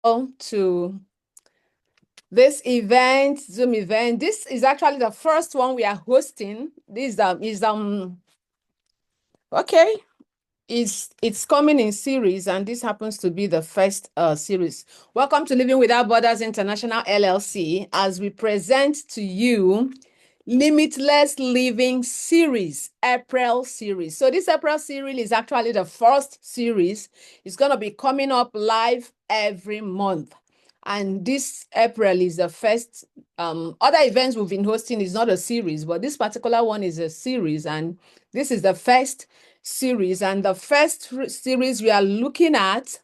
To this event, Zoom event. This is actually the first one we are hosting. This is okay. It's coming in series, and this happens to be the first series. Welcome to Living Without Borders International LLC, as we present to you Limitless Living series, April series. So this April series is actually the first series. It's going to be coming up live every month. And this April is the first. Other events we've been hosting is not a series, but this particular one is a series. And this is the first series. And the first series we are looking at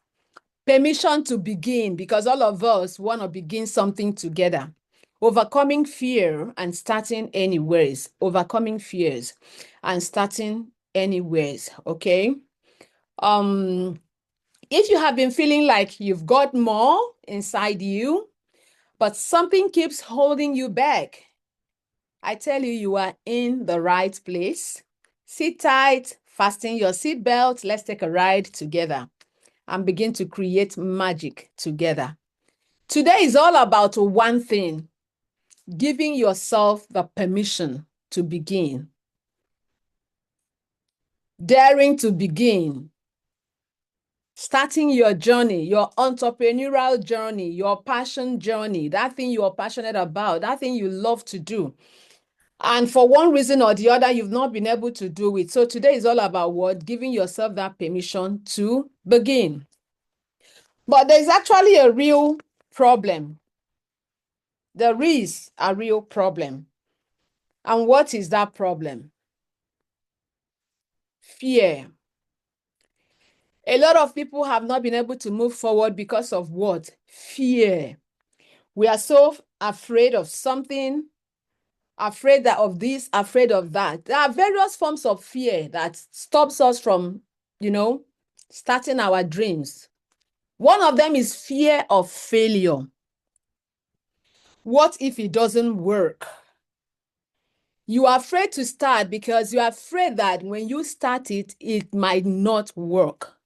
permission to begin, because all of us want to begin something together. Overcoming fear and starting anywheres. Overcoming fears and starting anywheres. Okay. If you have been feeling like you've got more inside you, but something keeps holding you back, I tell you, you are in the right place. Sit tight, fasten your seatbelt. Let's take a ride together and begin to create magic together. Today is all about one thing: giving yourself the permission to begin. Daring to begin. Starting your journey, your entrepreneurial journey, your passion journey, that thing you are passionate about, that thing you love to do. And for one reason or the other, you've not been able to do it. So today is all about what? Giving yourself that permission to begin. But there's actually a real problem. There is a real problem. And what is that problem? Fear. A lot of people have not been able to move forward because of what? Fear. We are so afraid of something, afraid of this, afraid of that. There are various forms of fear that stops us from, starting our dreams. One of them is fear of failure. What if it doesn't work? You are afraid to start because you are afraid that when you start it, it might not work.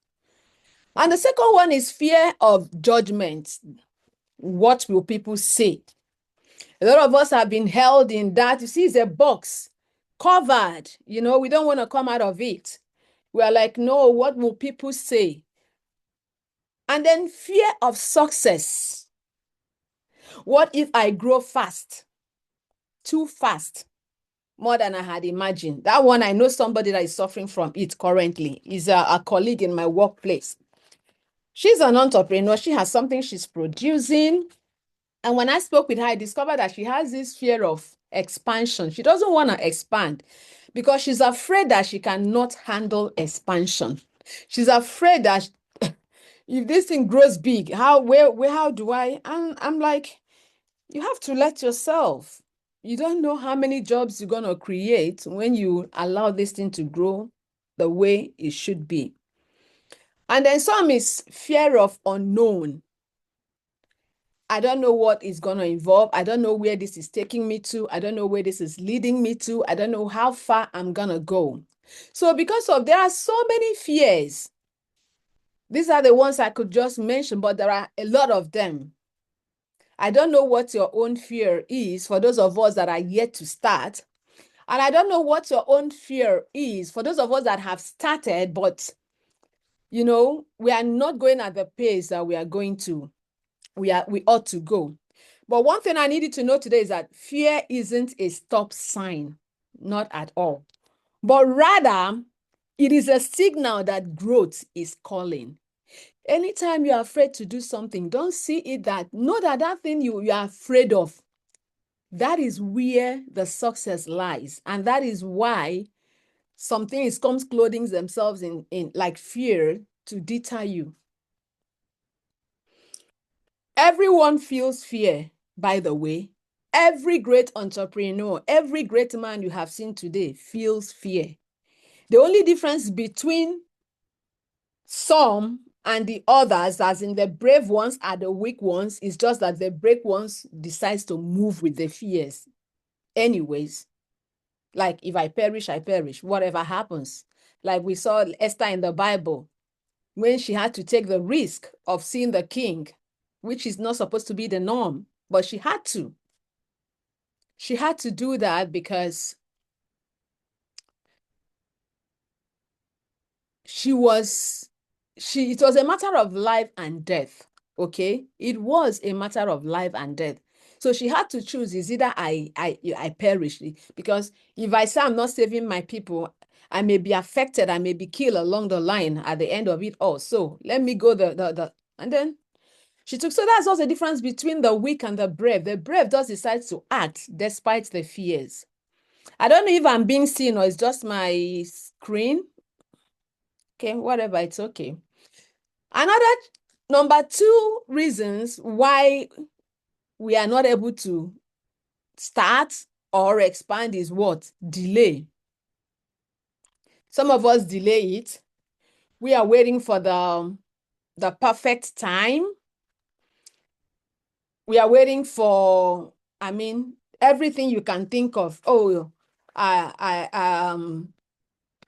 And the second one is fear of judgment. What will people say? A lot of us have been held in that. You see, it's a box covered. We don't want to come out of it. We are like, no, what will people say? And then fear of success. What if I grow fast? Too fast. More than I had imagined. That one, I know somebody that is suffering from it currently. Is a colleague in my workplace. She's an entrepreneur. She has something she's producing. And when I spoke with her, I discovered that she has this fear of expansion. She doesn't want to expand because she's afraid that she cannot handle expansion. She's afraid that if this thing grows big, how do I? And I'm like, you have to let yourself. You don't know how many jobs you're going to create when you allow this thing to grow the way it should be. And then some is fear of unknown. I don't know what it's going to involve. I don't know where this is taking me to. I don't know where this is leading me to. I don't know how far I'm going to go. So there are so many fears. These are the ones I could just mention, but there are a lot of them. I don't know what your own fear is for those of us that are yet to start. And I don't know what your own fear is for those of us that have started, but, we are not going at the pace that we ought to go. But one thing I needed to know today is that fear isn't a stop sign, not at all. But rather, it is a signal that growth is calling. Anytime you're afraid to do something, don't see it know that thing you are afraid of, that is where the success lies. And that is why some things comes clothing themselves in like fear to deter you. Everyone feels fear, by the way. Every great entrepreneur, every great man you have seen today feels fear. The only difference between some and the others, as in the brave ones are the weak ones, is just that the brave ones decides to move with the fears. Anyways, like if I perish, I perish, whatever happens. Like we saw Esther in the Bible, when she had to take the risk of seeing the king, which is not supposed to be the norm, but she had to. She had to do that because it was a matter of life and death. Okay, it was a matter of life and death. So she had to choose, is either I perish, because if I say I'm not saving my people, I may be affected, I may be killed along the line at the end of it all. So let me go and then she took. So that's also the difference between the weak and the brave. The brave just decides to act despite the fears. I don't know if I'm being seen or it's just my screen. Okay, whatever, it's okay. Another number two reasons why we are not able to start or expand is what? Delay. Some of us delay it. We are waiting for the perfect time. We are waiting for, everything you can think of. Oh,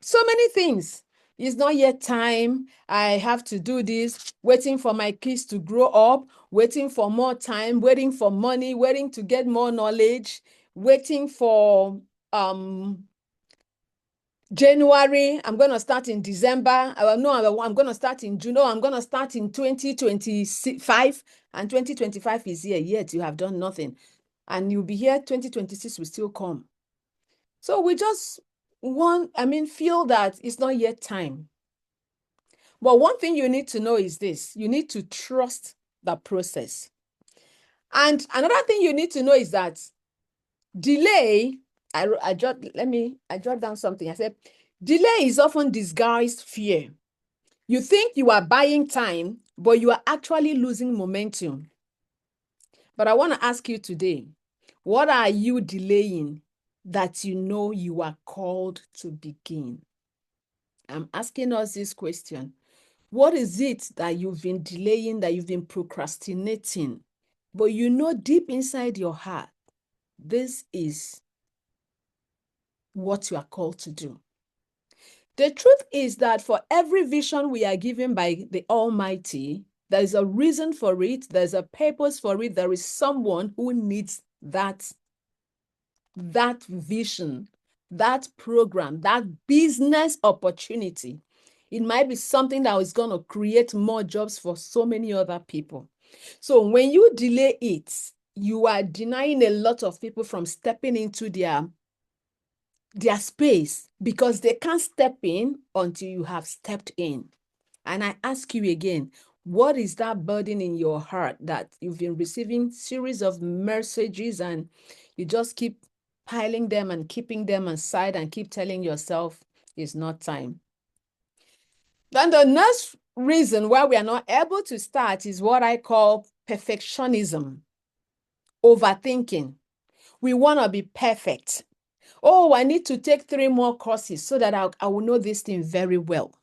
so many things. It's not yet time. I have to do this, waiting for my kids to grow up, waiting for more time, waiting for money, waiting to get more knowledge, waiting for January. I'm going to start in December. No, I'm going to start in June. No, I'm going to start in 2025. And 2025 is here, yet you have done nothing. And you'll be here, 2026 will still come. So we just feel that it's not yet time. But one thing you need to know is this: you need to trust the process. And another thing you need to know is that delay, I jot down something. I said, delay is often disguised fear. You think you are buying time, but you are actually losing momentum. But I want to ask you today, what are you delaying that you know you are called to begin? I'm asking us this question. What is it that you've been delaying, that you've been procrastinating, but you know deep inside your heart, this is what you are called to do? The truth is that for every vision we are given by the Almighty, there is a reason for it, there's a purpose for it, there is someone who needs that vision, that program, that business opportunity. It might be something that is going to create more jobs for so many other people. So when you delay it, you are denying a lot of people from stepping into their space, because they can't step in until you have stepped in. And I ask you again, what is that burden in your heart that you've been receiving series of messages and you just keep piling them and keeping them aside and keep telling yourself it's not time? Then the next reason why we are not able to start is what I call perfectionism, overthinking. We want to be perfect. Oh, I need to take 3 more courses so that I will know this thing very well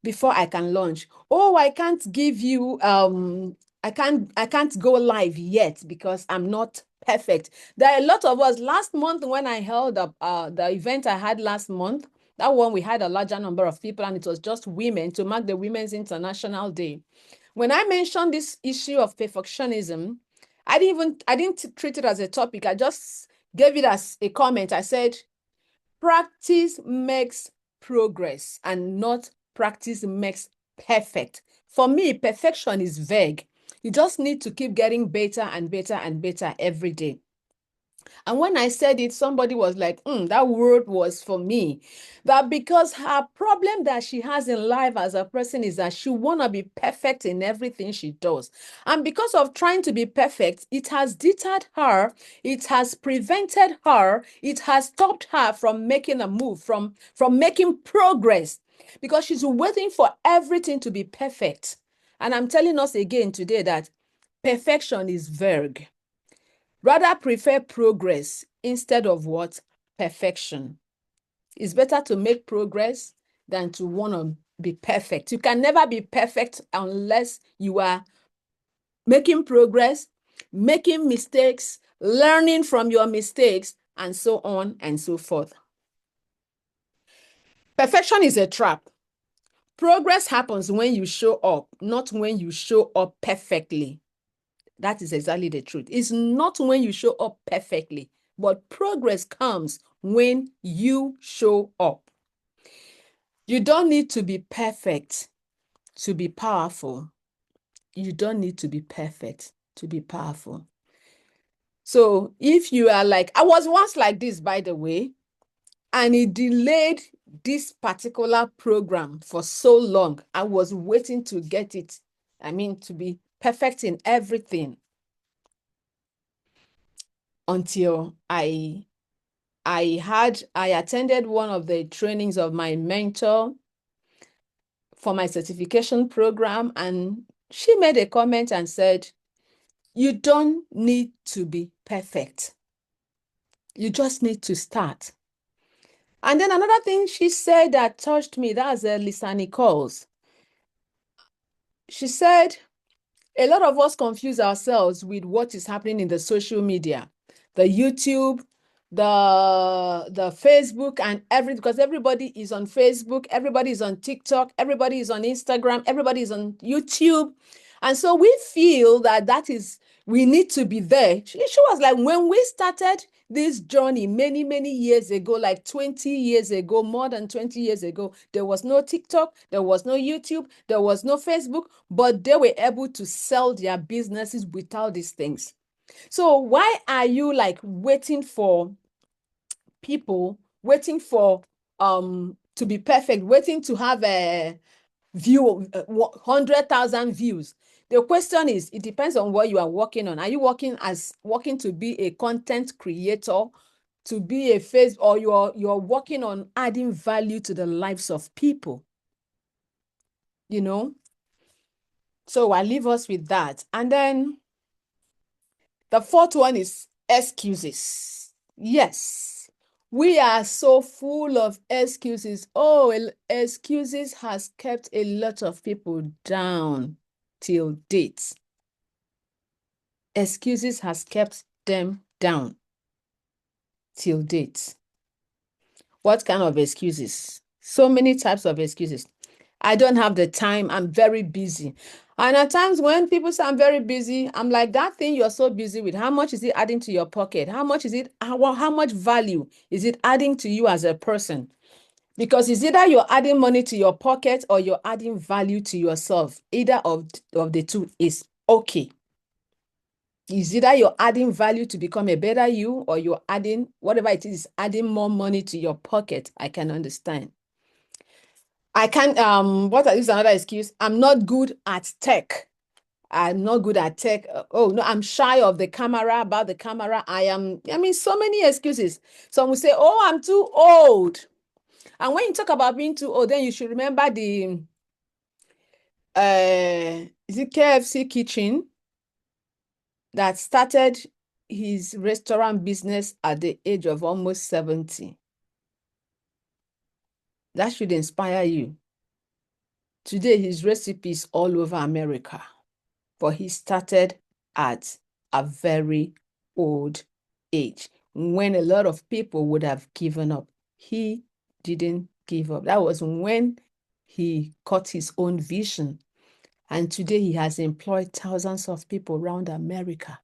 before I can launch. Oh, I can't give you, I can't go live yet because I'm not perfect. There are a lot of us. Last month when I held up the event I had last month, that one we had a larger number of people and it was just women to mark the Women's International Day. When I mentioned this issue of perfectionism, I didn't treat it as a topic. I just gave it as a comment. I said, practice makes progress and not practice makes perfect. For me, perfection is vague. You just need to keep getting better and better and better every day. And when I said it, somebody was like, that word was for me. That because her problem that she has in life as a person is that she want to be perfect in everything she does. And because of trying to be perfect, it has deterred her, it has prevented her, it has stopped her from making a move, from making progress, because she's waiting for everything to be perfect. And I'm telling us again today that perfection is vague. Rather prefer progress instead of what? Perfection. It's better to make progress than to want to be perfect. You can never be perfect unless you are making progress, making mistakes, learning from your mistakes, and so on and so forth. Perfection is a trap. Progress happens when you show up, not when you show up perfectly. That is exactly the truth. It's not when you show up perfectly, but progress comes when you show up. You don't need to be perfect to be powerful. You don't need to be perfect to be powerful. So if you are like, I was once like this, by the way, and it delayed this particular program for so long. I was waiting to get it. I mean, to be perfect in everything until I attended one of the trainings of my mentor for my certification program, and she made a comment and said, you don't need to be perfect. You just need to start. And then another thing she said that touched me, that's Lisa Nichols. She said, a lot of us confuse ourselves with what is happening in the social media, the YouTube, the Facebook, and because everybody is on Facebook, everybody is on TikTok, everybody is on Instagram, everybody is on YouTube. And so we feel that is, we need to be there. She was like, when we started this journey many, many years ago, like 20 years ago, more than 20 years ago, there was no TikTok, there was no YouTube, there was no Facebook, but they were able to sell their businesses without these things. So why are you like waiting for people, waiting for to be perfect, waiting to have a view, 100,000 views? The question is, it depends on what you are working on. Are you working to be a content creator, to be a face, or you're working on adding value to the lives of people? You know? So I leave us with that. And then the fourth one is excuses. Yes, we are so full of excuses. Oh, excuses has kept a lot of people down till date. Excuses has kept them down till date. What kind of excuses? So many types of excuses. I don't have the time. I'm very busy. And at times when people say I'm very busy, I'm like, that thing you're so busy with, how much is it adding to your pocket? How much is it, how much value is it adding to you as a person? Because it's either you're adding money to your pocket or you're adding value to yourself. Either of the two is okay. It's either you're adding value to become a better you, or you're adding, whatever it is, adding more money to your pocket. I can understand. I can't, what is another excuse? I'm not good at tech. I'm not good at tech. Oh, no, I'm shy of the camera, about the camera. I mean, so many excuses. Some will say, oh, I'm too old. And when you talk about being too old, then you should remember the, is it KFC Kitchen that started his restaurant business at the age of almost 70. That should inspire you. Today, his recipes all over America, but he started at a very old age when a lot of people would have given up. He didn't give up. That was when he caught his own vision. And today he has employed thousands of people around America.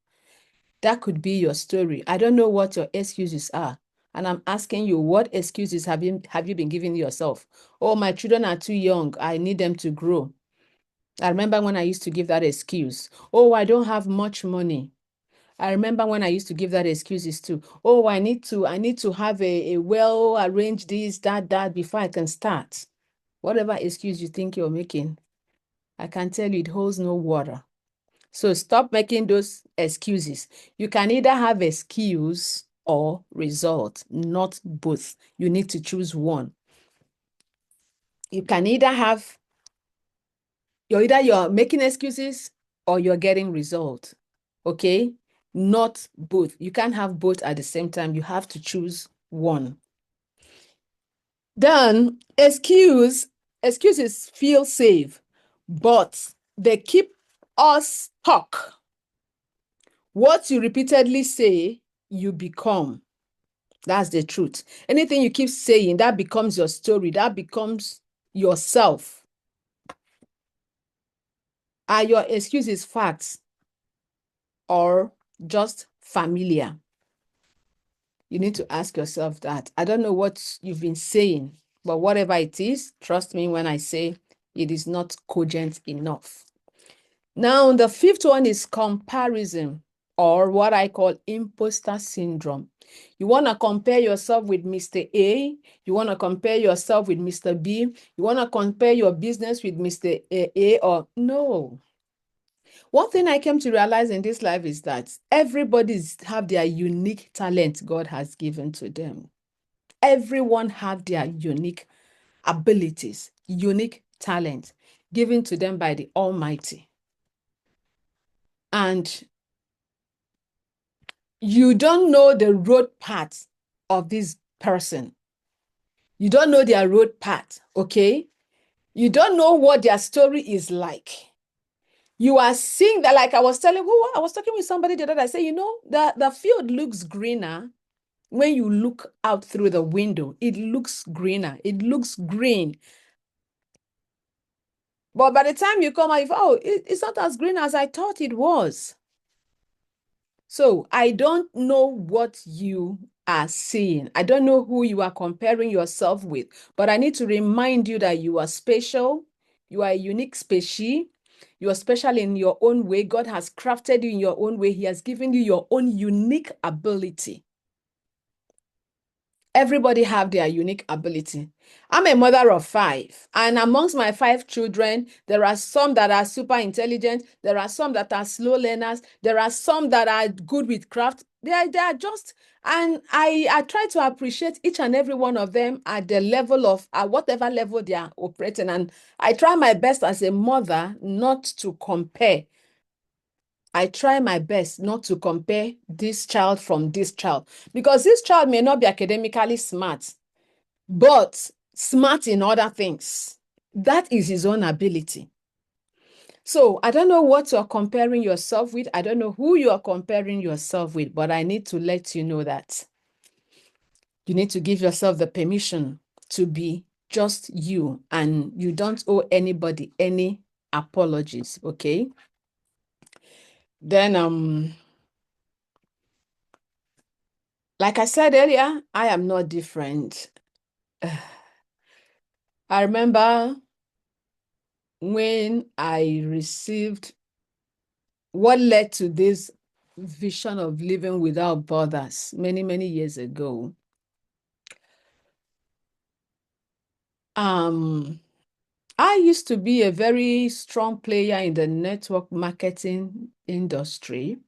That could be your story. I don't know what your excuses are. And I'm asking you, what excuses have you been giving yourself? Oh, my children are too young. I need them to grow. I remember when I used to give that excuse. Oh, I don't have much money. I remember when I used to give that excuses too. Oh, I need to have a well-arranged this, that before I can start. Whatever excuse you think you're making, I can tell you it holds no water. So stop making those excuses. You can either have excuse or result, not both. You need to choose one. You can either have, you're making excuses or you're getting result. Okay? Not both. You can't have both at the same time. You have to choose one. Then excuses feel safe, but they keep us stuck. What you repeatedly say, you become. That's the truth. Anything you keep saying, that becomes your story. That becomes yourself. Are your excuses facts? or just familiar? You need to ask yourself that. I don't know what you've been saying, but whatever it is, trust me when I say it is not cogent enough. Now, the fifth one is comparison, or what I call imposter syndrome. You want to compare yourself with Mr. A. You want to compare yourself with Mr. B. You want to compare your business with Mr. A or no. One thing I came to realize in this life is that everybody's have their unique talent God has given to them. Everyone have their unique abilities, unique talent given to them by the Almighty. And you don't know the road path of this person. You don't know their road path, okay? You don't know what their story is like. You are seeing that, like I was telling who I was talking with somebody the other day. I say, the field looks greener when you look out through the window. It looks greener. It looks green. But by the time you come out, it's not as green as I thought it was. So I don't know what you are seeing. I don't know who you are comparing yourself with, but I need to remind you that you are special. You are a unique species. You are special in your own way. God has crafted you in your own way. He has given you your own unique ability. Everybody have their unique ability. I'm a mother of 5, and amongst my 5 children, there are some that are super intelligent. There are some that are slow learners. There are some that are good with craft. They are just, and I try to appreciate each and every one of them at the level of, at whatever level they are operating. And I try my best as a mother not to compare. I try my best not to compare this child from this child, because this child may not be academically smart, but smart in other things. That is his own ability. So I don't know what you're comparing yourself with. I don't know who you are comparing yourself with, but I need to let you know that you need to give yourself the permission to be just you, and you don't owe anybody any apologies, okay? Then, like I said earlier, I am not different. I remember when I received what led to this vision of living without borders many, many years ago. I used to be a very strong player in the network marketing industry,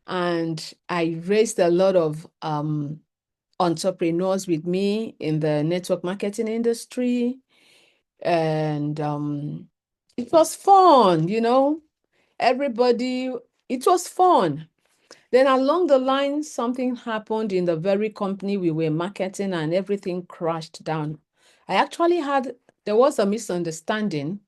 and I raised a lot of entrepreneurs with me in the network marketing industry. And it was fun, everybody, it was fun. Then along the line, something happened in the very company we were marketing, and everything crashed down. There was a misunderstanding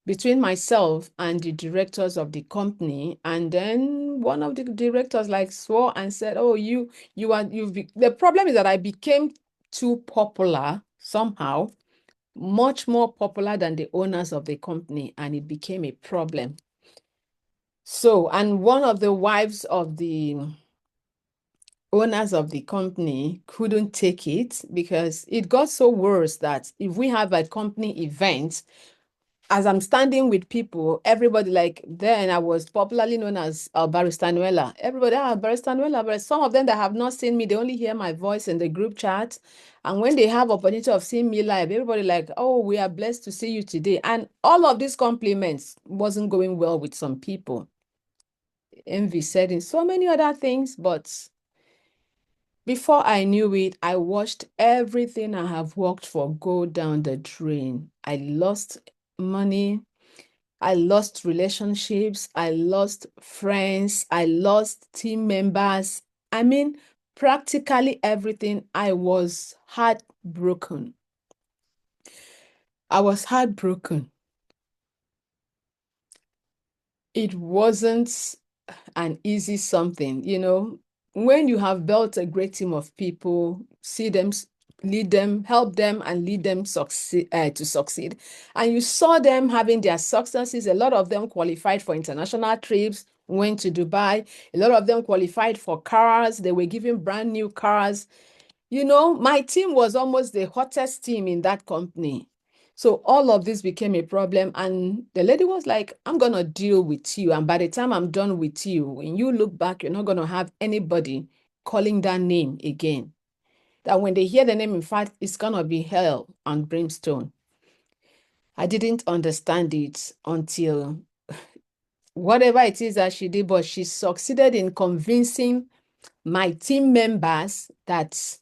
between myself and the directors of the company. And then one of the directors swore and said, oh, the problem is that I became too popular somehow, much more popular than the owners of the company, and it became a problem. So, and one of the wives of the owners of the company couldn't take it, because it got so worse that if we have a company event, as I'm standing with people, everybody, then I was popularly known as Barista Nuela. Everybody, Barista Nuela, but some of them that have not seen me, they only hear my voice in the group chat. And when they have opportunity of seeing me live, everybody oh, we are blessed to see you today. And all of these compliments wasn't going well with some people. Envy said in so many other things, but before I knew it, I watched everything I have worked for go down the drain. I lost money. I lost relationships. I lost friends. I lost team members. I mean, practically everything. I was heartbroken. I was heartbroken. It wasn't an easy something, when you have built a great team of people, see them, lead them, help them, and lead them to succeed. And you saw them having their successes. A lot of them qualified for international trips, went to Dubai. A lot of them qualified for cars. They were given brand new cars. You know, my team was almost the hottest team in that company. So all of this became a problem. And the lady was like, I'm going to deal with you. And by the time I'm done with you, when you look back, you're not going to have anybody calling that name again. That when they hear the name, in fact, it's going to be hell and brimstone. I didn't understand it until whatever it is that she did, but she succeeded in convincing my team members that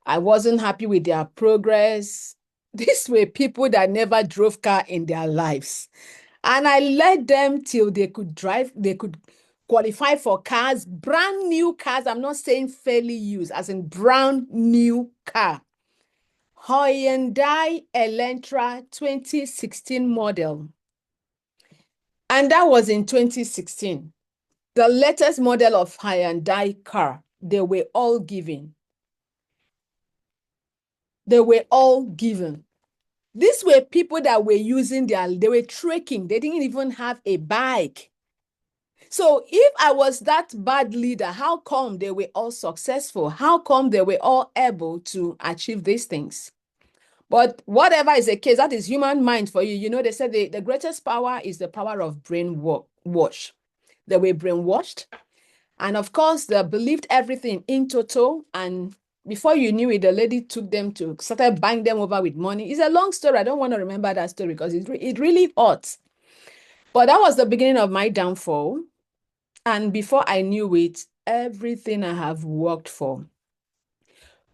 I wasn't happy with their progress. These were people that never drove car in their lives. And I led them till they could drive, they could qualify for cars, brand new cars. I'm not saying fairly used, as in brand new car. Hyundai Elantra 2016 model. And that was in 2016. The latest model of Hyundai car, they were all given. They were all given. These were people that were using they were trekking. They didn't even have a bike. So if I was that bad leader, how come they were all successful? How come they were all able to achieve these things? But whatever is the case, that is human mind for you. You know, they said the greatest power is the power of brainwash. They were brainwashed. And of course, they believed everything in total. And before you knew it, the lady took them to started buying them over with money. It's a long story. I don't want to remember that story because it really hurts. But that was the beginning of my downfall. And before I knew it, everything I have worked for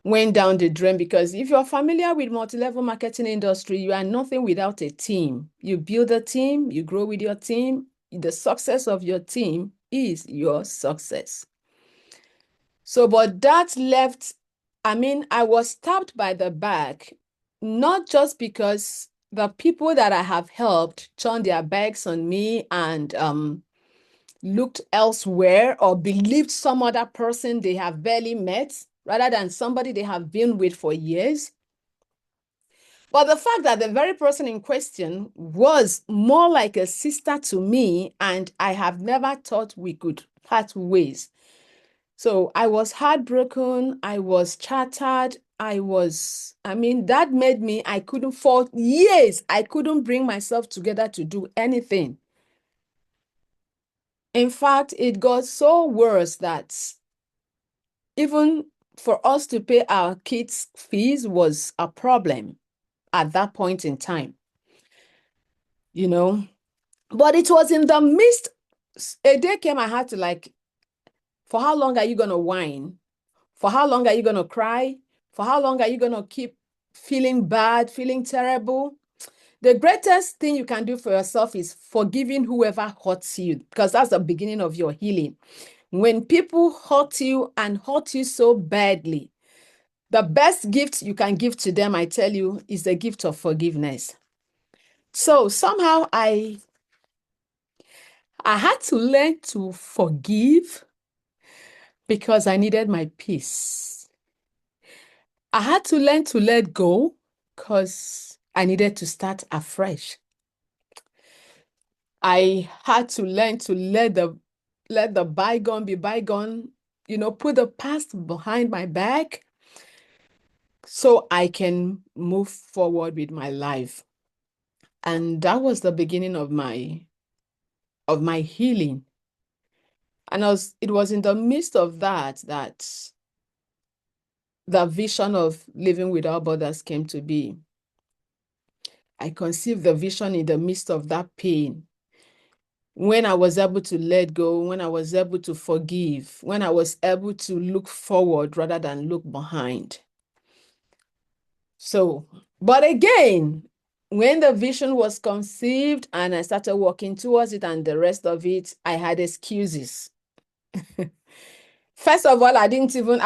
went down the drain, because if you're familiar with multi-level marketing industry, you are nothing without a team. You build a team, you grow with your team. The success of your team is your success. So, but that left, I was stabbed by the back, not just because the people that I have helped turned their backs on me and looked elsewhere or believed some other person they have barely met rather than somebody they have been with for years. But the fact that the very person in question was more like a sister to me, and I have never thought we could part ways. So I was heartbroken. I was shattered. That made me, for years, I couldn't bring myself together to do anything. In fact, it got so worse that even for us to pay our kids' fees was a problem at that point in time, you know. But it was in the midst, a day came, I had to for how long are you going to whine? For how long are you going to cry? For how long are you going to keep feeling bad, feeling terrible? The greatest thing you can do for yourself is forgiving whoever hurts you, because that's the beginning of your healing. When people hurt you and hurt you so badly, the best gift you can give to them, I tell you, is the gift of forgiveness. So somehow I had to learn to forgive because I needed my peace. I had to learn to let go because I needed to start afresh. I had to learn to let the bygone be bygone, put the past behind my back so I can move forward with my life. And that was the beginning of my healing. And it was in the midst of that the vision of living without borders came to be. I conceived the vision in the midst of that pain. When I was able to let go, when I was able to forgive, when I was able to look forward rather than look behind. So, but again, when the vision was conceived and I started working towards it and the rest of it, I had excuses. First of all, I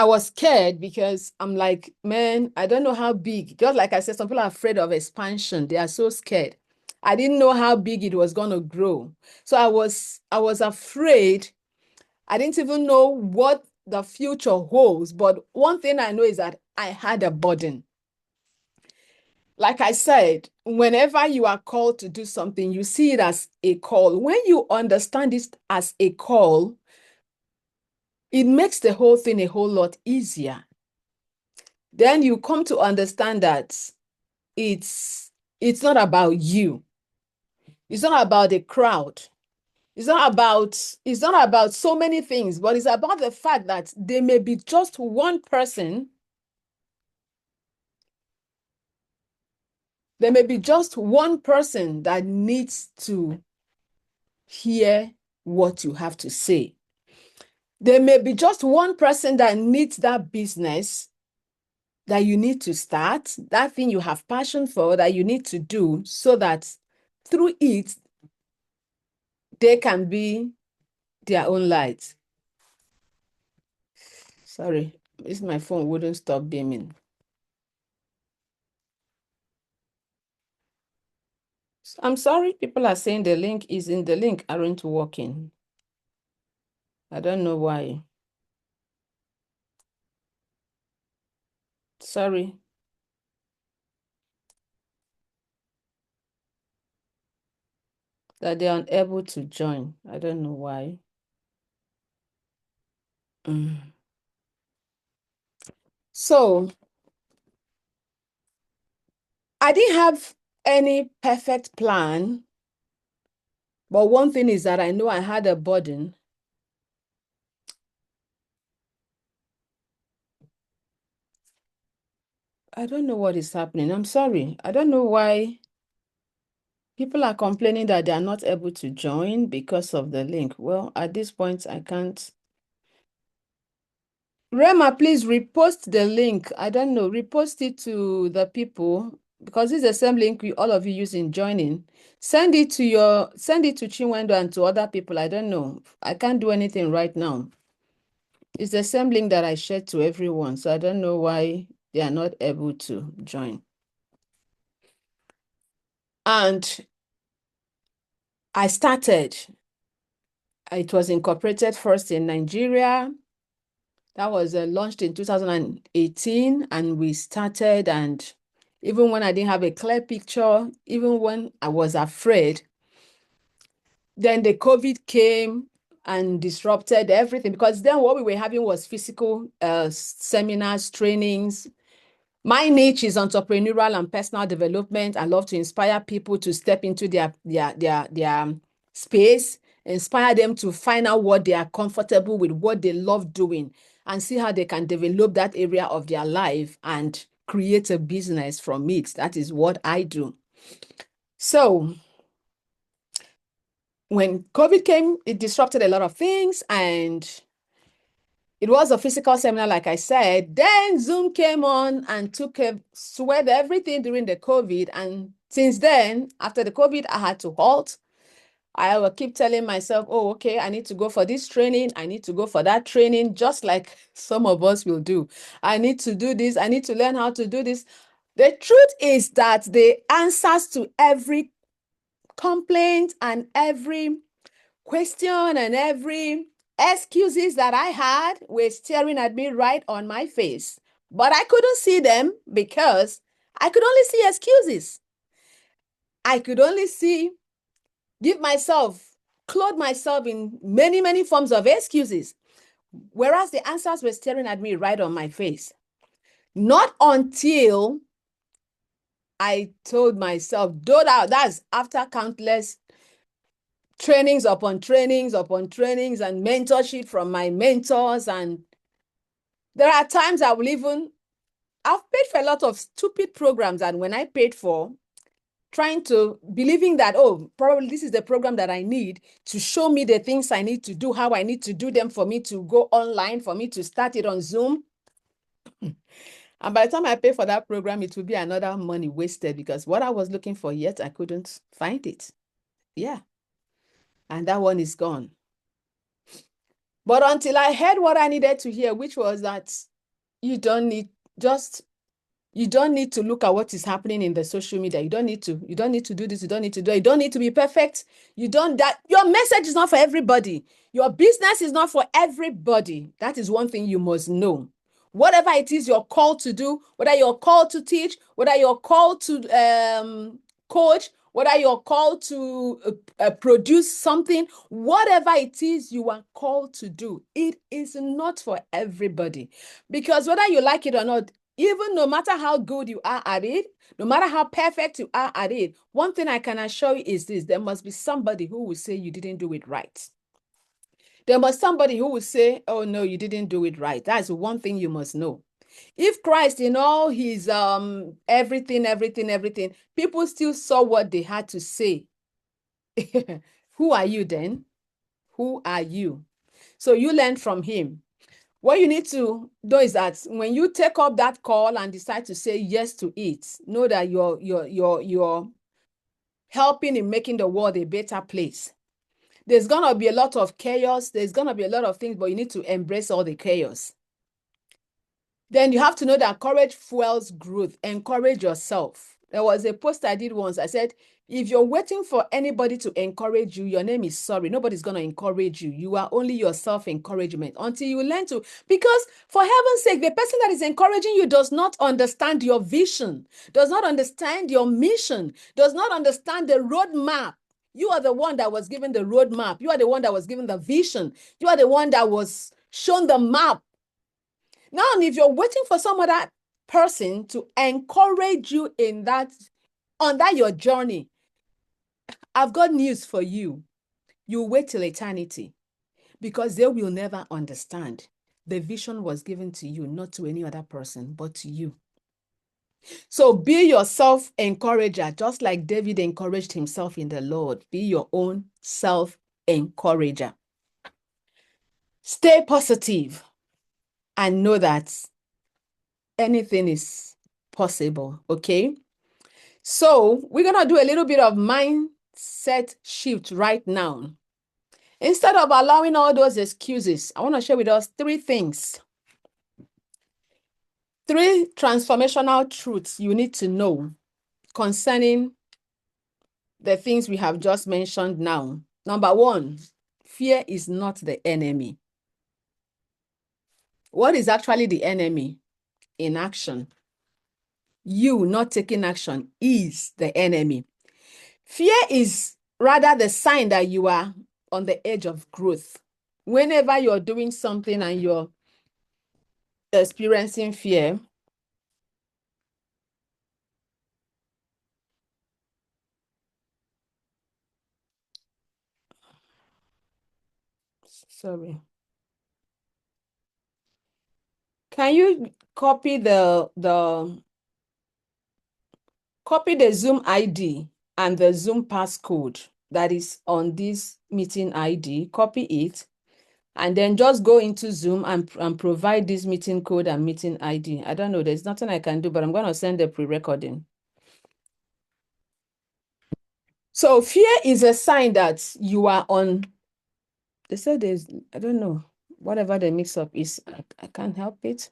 was scared because I'm like, man, I don't know how big. Just like I said, some people are afraid of expansion. They are so scared. I didn't know how big it was going to grow. So I was afraid. I didn't even know what the future holds. But one thing I know is that I had a burden. Like I said, whenever you are called to do something, you see it as a call. When you understand it as a call, it makes the whole thing a whole lot easier. Then you come to understand that it's it's not about you. It's not about the crowd. It's not about so many things, but it's about the fact that there may be just one person. There may be just one person that needs to hear what you have to say. There may be just one person that needs that business that you need to start, that thing you have passion for that you need to do so that through it, they can be their own light. Sorry, this my phone wouldn't stop beaming. I'm sorry, people are saying the link aren't working. I don't know why. Sorry. That they're unable to join. I don't know why. So I didn't have any perfect plan, but one thing is that I know I had a burden. I don't know what is happening. I'm sorry. I don't know why people are complaining that they are not able to join because of the link. Well, at this point, I can't. Rema, please repost the link. I don't know, repost it to the people because it's the same link all of you use in joining. Send it to Chinwendo and to other people. I don't know. I can't do anything right now. It's the same link that I shared to everyone, so I don't know why they are not able to join. And I started. It was incorporated first in Nigeria. That was launched in 2018, and we started. And even when I didn't have a clear picture, even when I was afraid, then the COVID came and disrupted everything, because then what we were having was physical seminars, trainings. My niche is entrepreneurial and personal development. I love to inspire people to step into their space, inspire them to find out what they are comfortable with, what they love doing, and see how they can develop that area of their life and create a business from it. That is what I do. So when COVID came, it disrupted a lot of things, and it was a physical seminar, like I said. Then Zoom came on and sweat everything during the COVID. And since then, after the COVID, I had to halt. I will keep telling myself, oh, okay, I need to go for this training. I need to go for that training, just like some of us will do. I need to do this. I need to learn how to do this. The truth is that the answers to every complaint and every question and every excuses that I had were staring at me right on my face. But I couldn't see them because I could only see excuses. I could only clothe myself in many, many forms of excuses, whereas the answers were staring at me right on my face. Not until I told myself, that's after countless trainings upon trainings upon trainings and mentorship from my mentors. And there are times I've paid for a lot of stupid programs, and when I paid for, believing that, oh, probably this is the program that I need to show me the things I need to do, how I need to do them, for me to go online, for me to start it on Zoom. And by the time I pay for that program, it will be another money wasted, because what I was looking for, yet I couldn't find it. Yeah. And that one is gone. But until I heard what I needed to hear, which was that you don't need to look at what is happening in the social media. You don't need to do this. You don't need to do it. You don't need to be perfect. Your message is not for everybody. Your business is not for everybody. That is one thing you must know. Whatever it is you're called to do, whether you're called to teach, whether you're called to coach, whether you're called to produce something, whatever it is you are called to do, it is not for everybody. Because whether you like it or not, even no matter how good you are at it, no matter how perfect you are at it, one thing I can assure you is this: there must be somebody who will say you didn't do it right. There must somebody who will say, oh no, you didn't do it right. That's one thing you must know. If Christ in all his everything, people still saw what they had to say. Who are you then? Who are you? So you learn from him. What you need to do is that when you take up that call and decide to say yes to it, know that you're helping in making the world a better place. There's gonna be a lot of chaos, there's gonna be a lot of things, but you need to embrace all the chaos. Then you have to know that courage fuels growth. Encourage yourself. There was a post I did once. I said, if you're waiting for anybody to encourage you, your name is sorry. Nobody's going to encourage you. You are only your self-encouragement until you learn to. Because for heaven's sake, the person that is encouraging you does not understand your vision, does not understand your mission, does not understand the roadmap. You are the one that was given the roadmap. You are the one that was given the vision. You are the one that was shown the map. Now, if you're waiting for some other person to encourage you in that, on that your journey, I've got news for you. You wait till eternity because they will never understand. The vision was given to you, not to any other person, but to you. So be yourself encourager, just like David encouraged himself in the Lord. Be your own self encourager. Stay positive and know that anything is possible, okay? So we're going to do a little bit of mindset shift right now. Instead of allowing all those excuses, I want to share with us three things. Three transformational truths you need to know concerning the things we have just mentioned now. Number one, fear is not the enemy. What is actually the enemy? Inaction. You not taking action is the enemy. Fear is rather the sign that you are on the edge of growth. Whenever you're doing something and you're experiencing fear, sorry. Can you copy the Zoom ID and the Zoom passcode that is on this meeting ID? Copy it and then just go into Zoom and provide this meeting code and meeting ID. I don't know, there's nothing I can do, but I'm going to send a pre-recording. So fear is a sign that you are on, they said there's, I don't know, whatever the mix-up is, I can't help it.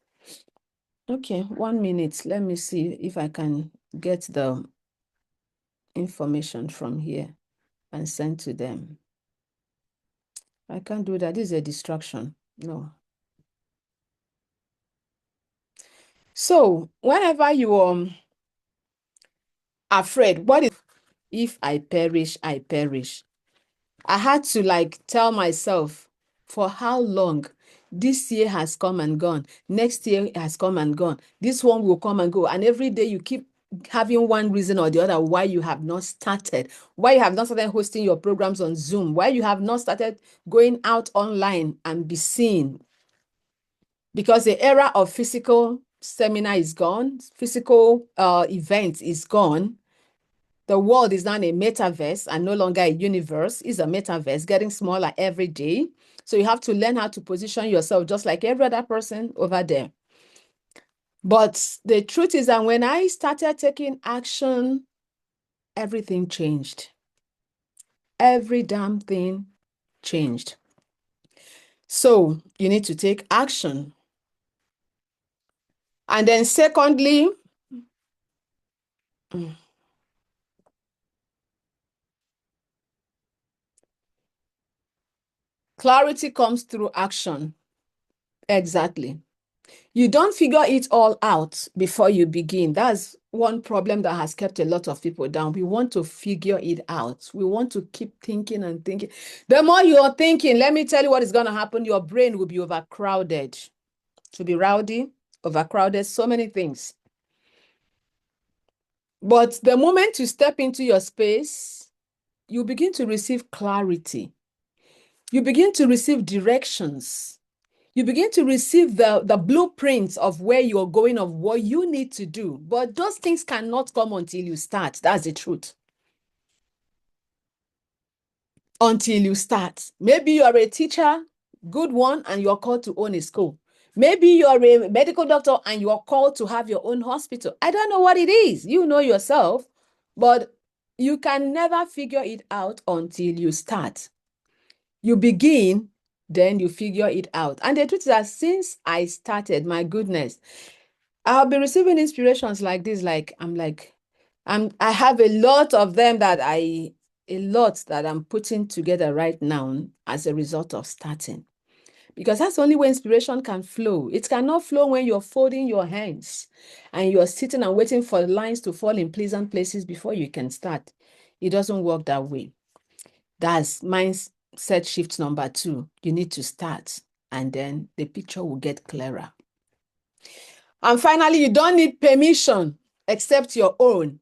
Okay, 1 minute. Let me see if I can get the information from here and send to them. I can't do that. This is a distraction. No. So whenever you are afraid, what if I perish, I perish? I had to tell myself, for how long? This year has come and gone. Next year has come and gone. This one will come and go. And every day you keep having one reason or the other why you have not started, why you have not started hosting your programs on Zoom, why you have not started going out online and be seen. Because the era of physical seminar is gone, physical events is gone. The world is now a metaverse and no longer a universe. It's a metaverse getting smaller every day. So you have to learn how to position yourself just like every other person over there. But the truth is that when I started taking action, everything changed. Every damn thing changed. So you need to take action. And then secondly, clarity comes through action. Exactly. You don't figure it all out before you begin. That's one problem that has kept a lot of people down. We want to figure it out. We want to keep thinking and thinking. The more you're thinking, let me tell you what is going to happen. Your brain will be overcrowded. To be rowdy, overcrowded, so many things. But the moment you step into your space, you begin to receive clarity. You begin to receive directions. You begin to receive the blueprints of where you're going, of what you need to do. But those things cannot come until you start. That's the truth. Until you start. Maybe you're a teacher, good one, and you're called to own a school. Maybe you're a medical doctor and you're called to have your own hospital. I don't know what it is. You know yourself, but you can never figure it out until you start. You begin, then you figure it out. And the truth is that since I started, my goodness, I'll be receiving inspirations like this. I have a lot of them a lot that I'm putting together right now as a result of starting. Because that's the only way inspiration can flow. It cannot flow when you're folding your hands and you're sitting and waiting for lines to fall in pleasant places before you can start. It doesn't work that way. That's mindset shift number 2. You need to start, and then the picture will get clearer. And finally, you don't need permission except your own.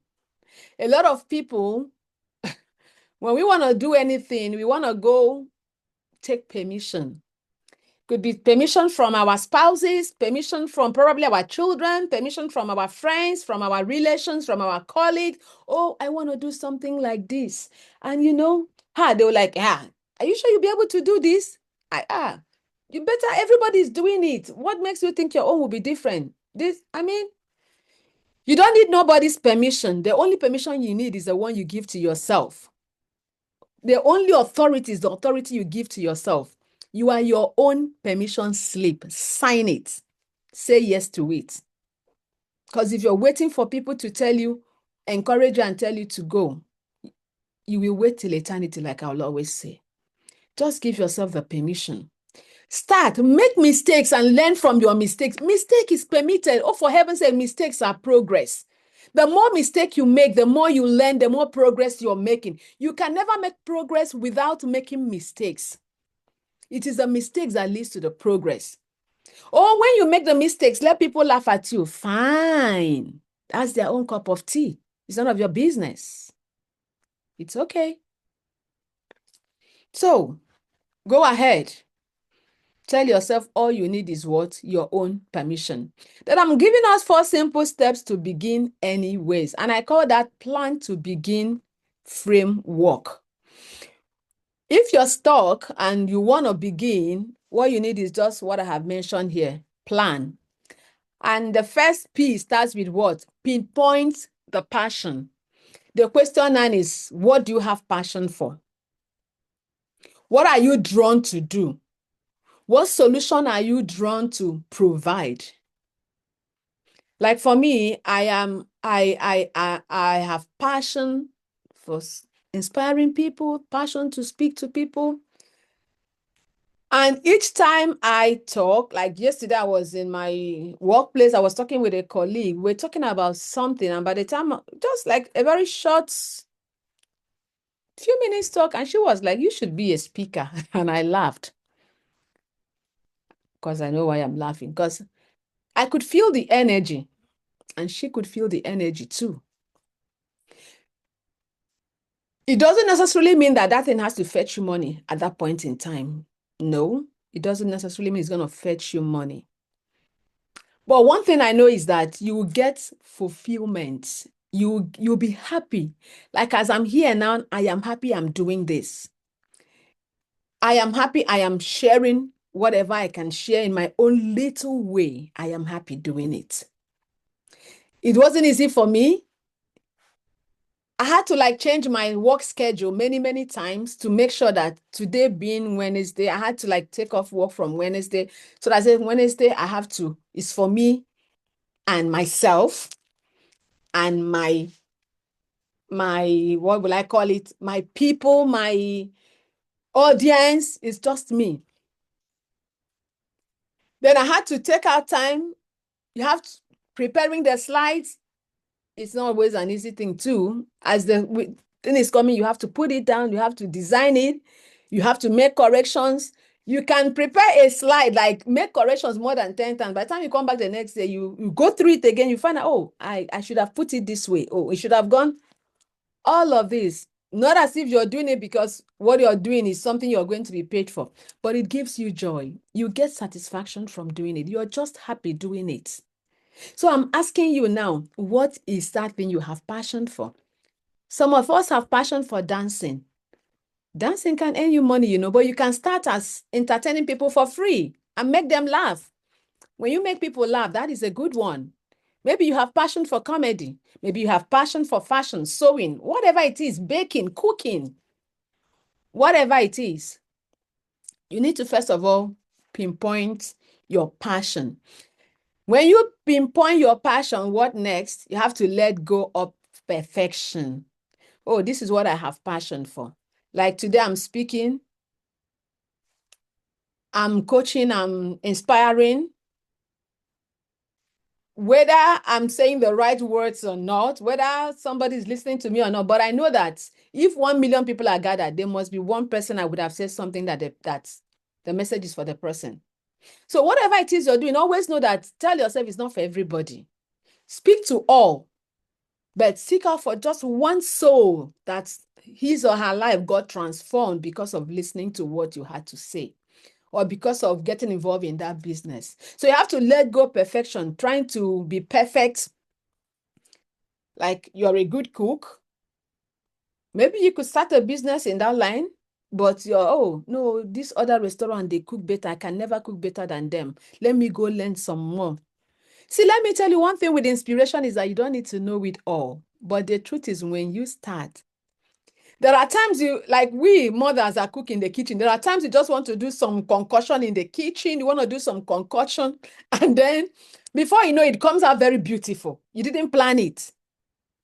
A lot of people, when we want to do anything, we want to go take permission. Could be permission from our spouses, permission from probably our children, permission from our friends, from our relations, from our colleagues. Oh, I want to do something like this. And they were like, are you sure you'll be able to do this? You better, everybody's doing it. What makes you think your own will be different? You don't need nobody's permission. The only permission you need is the one you give to yourself. The only authority is the authority you give to yourself. You are your own permission slip. Sign it. Say yes to it. Because if you're waiting for people to tell you, encourage you and tell you to go, you will wait till eternity, like I'll always say. Just give yourself the permission. Start, make mistakes and learn from your mistakes. Mistake is permitted. Oh, for heaven's sake, mistakes are progress. The more mistake you make, the more you learn, the more progress you're making. You can never make progress without making mistakes. It is the mistakes that leads to the progress. Or when you make the mistakes, let people laugh at you. Fine. That's their own cup of tea. It's none of your business. It's okay. So, go ahead. Tell yourself all you need is what? Your own permission. Then I'm giving us 4 simple steps to begin anyways. And I call that plan to begin framework. If you're stuck and you want to begin, what you need is just what I have mentioned here, plan. And the first P starts with what? Pinpoint the passion. The question then is, what do you have passion for? What are you drawn to do? What solution are you drawn to provide? Like for me, I have passion for inspiring people, passion to speak to people. And each time I talk, like yesterday, I was in my workplace, I was talking with a colleague. We're talking about something, and by the time, just like a very short few minutes talk, and she was like, "You should be a speaker." And I laughed because I know why I'm laughing, because I could feel the energy, and she could feel the energy too. It doesn't necessarily mean that that thing has to fetch you money at that point in time. No, it doesn't necessarily mean it's going to fetch you money. But one thing I know is that you will get fulfillment. You'll be happy. Like as I'm here now, I am happy I'm doing this. I am happy I am sharing whatever I can share in my own little way. I am happy doing it. It wasn't easy for me. I had to change my work schedule many, many times to make sure that today being Wednesday, I had to take off work from Wednesday. So that I said Wednesday, it's for me and myself and what will I call it? My people, my audience. Is just me. Then I had to take out time. You have to, preparing the slides. It's not always an easy thing too. As the thing is coming, you have to put it down. You have to design it. You have to make corrections. You can prepare a slide, like make corrections more than 10 times. By the time you come back the next day, you go through it again. You find out, oh, I should have put it this way. Oh, it should have gone. All of this, not as if you're doing it because what you're doing is something you're going to be paid for, but it gives you joy. You get satisfaction from doing it. You're just happy doing it. So I'm asking you now, what is that thing you have passion for? Some of us have passion for dancing. Dancing can earn you money, but you can start as entertaining people for free and make them laugh. When you make people laugh, that is a good one. Maybe you have passion for comedy. Maybe you have passion for fashion, sewing, whatever it is, baking, cooking, whatever it is. You need to, first of all, pinpoint your passion. When you pinpoint your passion, what next? You have to let go of perfection. Oh, this is what I have passion for. Like today, I'm speaking, I'm coaching, I'm inspiring. Whether I'm saying the right words or not, whether somebody is listening to me or not, but I know that if 1 million people are gathered, there must be one person I would have said something that the message is for the person. So whatever it is you're doing, always know that, tell yourself it's not for everybody. Speak to all, but seek out for just one soul that his or her life got transformed because of listening to what you had to say, or because of getting involved in that business. So you have to let go perfection, trying to be perfect, like you're a good cook. Maybe you could start a business in that line, but oh, no, this other restaurant, they cook better. I can never cook better than them. Let me go learn some more. See, let me tell you one thing with inspiration is that you don't need to know it all. But the truth is, when you start, there are times like we mothers are cooking in the kitchen. There are times you just want to do some concoction in the kitchen. You want to do some concoction. And then before you know it comes out very beautiful. You didn't plan it.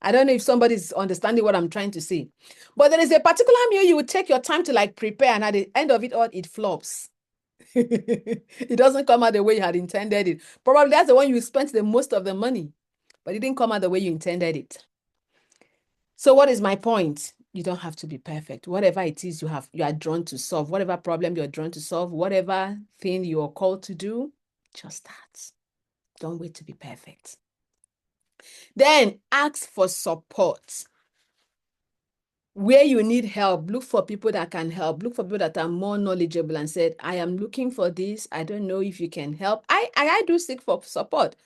I don't know if somebody's understanding what I'm trying to say. But there is a particular meal you would take your time to like prepare, and at the end of it all, it flops. It doesn't come out the way you had intended it. Probably that's the one you spent the most of the money, but it didn't come out the way you intended it. So what is my point? You don't have to be perfect. Whatever it is you are drawn to solve, whatever problem you're drawn to solve, whatever thing you are called to do, just start. Don't wait to be perfect. Then ask for support. Where you need help, look for people that can help. Look for people that are more knowledgeable and said, I am looking for this. I don't know if you can help. I do seek for support.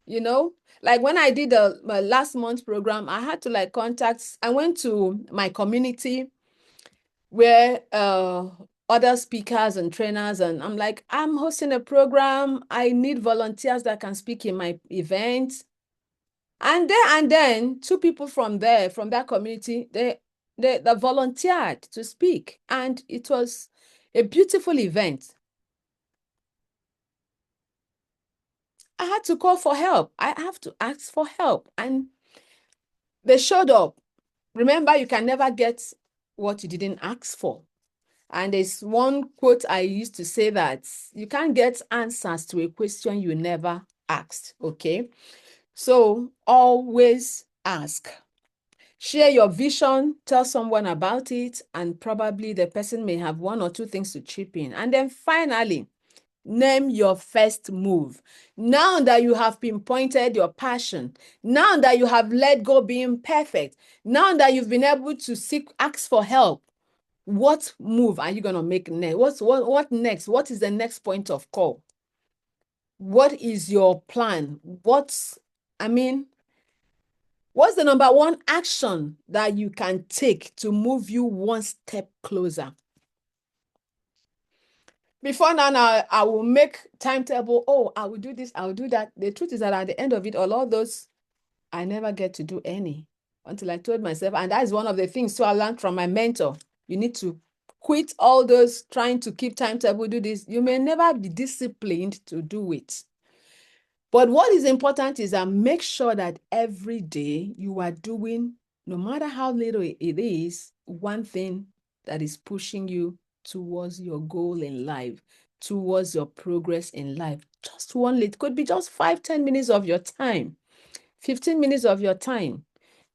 Like when I did my last month's program, I had to like contact, I went to my community where other speakers and trainers, and I'm like, I'm hosting a program. I need volunteers that can speak in my event. And then two people from that community, they volunteered to speak. And it was a beautiful event. I had to call for help. I have to ask for help. And they showed up. Remember, you can never get what you didn't ask for. And there's one quote I used to say that you can't get answers to a question you never asked. Okay. So always ask. Share your vision, tell someone about it, and probably the person may have one or two things to chip in. And then finally, name your first move. Now that you have pinpointed your passion, now that you have let go being perfect, now that you've been able to ask for help, what move are you going to make next? What next? What is the next point of call? What is your plan? What's the number one action that you can take to move you one step closer? Before now, I will make timetable. Oh, I will do this, I will do that. The truth is that at the end of it, all those, I never get to do any until I told myself, and that is one of the things I learned from my mentor. You need to quit all those trying to keep timetable, do this. You may never be disciplined to do it. But what is important is that make sure that every day you are doing, no matter how little it is, one thing that is pushing you towards your goal in life, towards your progress in life. Just one little, could be just 5-10 minutes of your time, 15 minutes of your time,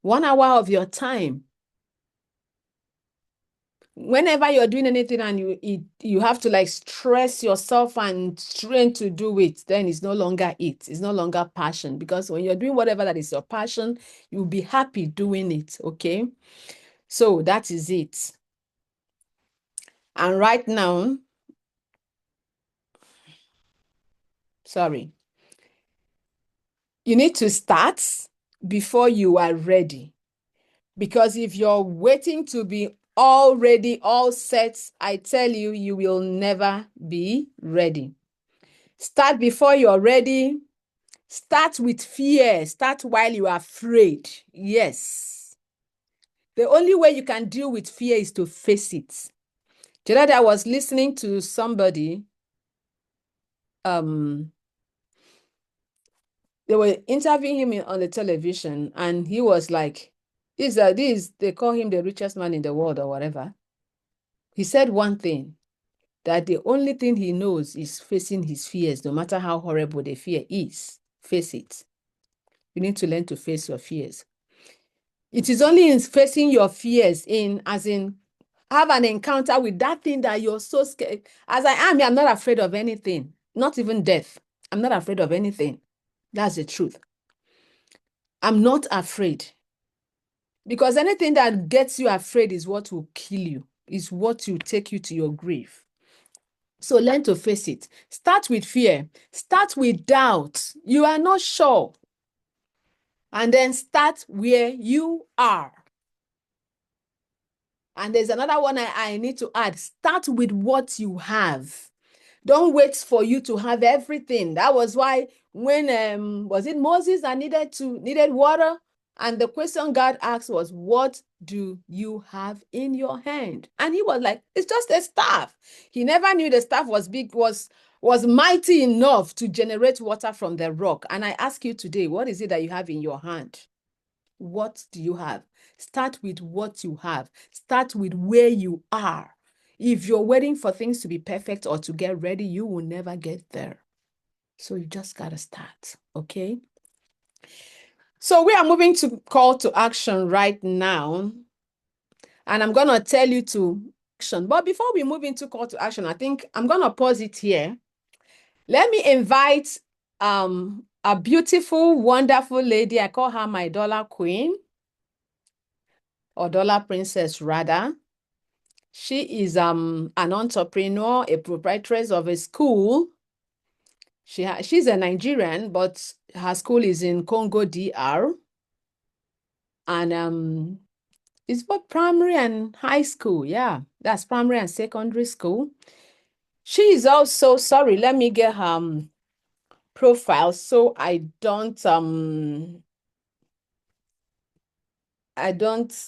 1 hour of your time. Whenever you're doing anything and you have to like stress yourself and train to do it, then it's no longer it's no longer passion. Because when you're doing whatever that is your passion, you'll be happy doing it. Okay, so that is it. And right now, sorry, you need to start before you are ready. Because if you're waiting to be all ready, all set, I tell you, you will never be ready. Start before you're ready. Start with fear. Start while you are afraid. Yes. The only way you can deal with fear is to face it. The other day I was listening to somebody. They were interviewing him on the television, and he was like, they call him the richest man in the world or whatever. He said one thing, that the only thing he knows is facing his fears, no matter how horrible the fear is. Face it. You need to learn to face your fears. It is only in facing your fears, as in have an encounter with that thing that you're so scared. As I am, I'm not afraid of anything, not even death. I'm not afraid of anything. That's the truth. I'm not afraid. Because anything that gets you afraid is what will kill you, is what will take you to your grave. So learn to face it. Start with fear. Start with doubt. You are not sure. And then start where you are. And there's another one I need to add. Start with what you have. Don't wait for you to have everything. That was why when was it Moses that needed water? And the question God asked was, what do you have in your hand? And he was like, it's just a staff. He never knew the staff was big, was mighty enough to generate water from the rock. And I ask you today, what is it that you have in your hand? What do you have? Start with what you have. Start with where you are. If you're waiting for things to be perfect or to get ready, you will never get there. So you just got to start, okay? So we are moving to call to action right now. And I'm going to tell you to action. But before we move into call to action, I think I'm going to pause it here. Let me invite a beautiful, wonderful lady. I call her my dollar queen, or dollar princess rather. She is an entrepreneur, a proprietress of a school. She's a Nigerian, but her school is in Congo DR. And it's both primary and high school. Yeah, that's primary and secondary school. She is also, sorry, let me get her profile so I don't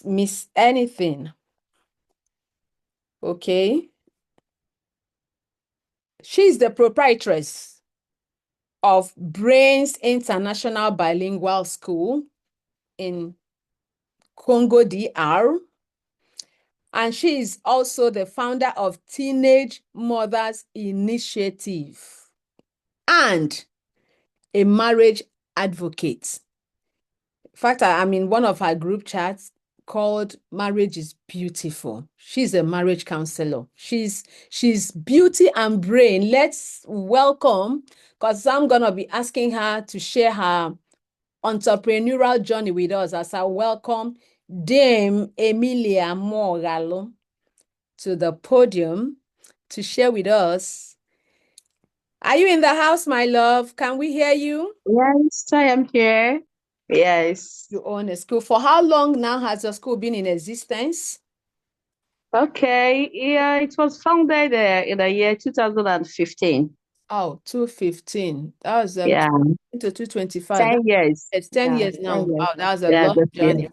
miss anything. Okay. She's the proprietress of Brains International Bilingual School in Congo DR. And she is also the founder of Teenage Mothers Initiative and a marriage advocate. In fact, I'm in one of her group chats called Marriage is Beautiful. She's a marriage counselor. She's beauty and brain. Let's welcome, because I'm going to be asking her to share her entrepreneurial journey with us, as I welcome Dame Emilia Mogalo to the podium to share with us. Are you in the house, my love? Can we hear you? Yes, I am here. Yes. You own a school. For how long now has your school been in existence? Okay. Yeah, it was founded in the year 2015. Oh, 215. That was Yeah, 225. 10 years. It's 10 Yeah, years 10 now. years. Wow, that was a Yeah, long this year. journey.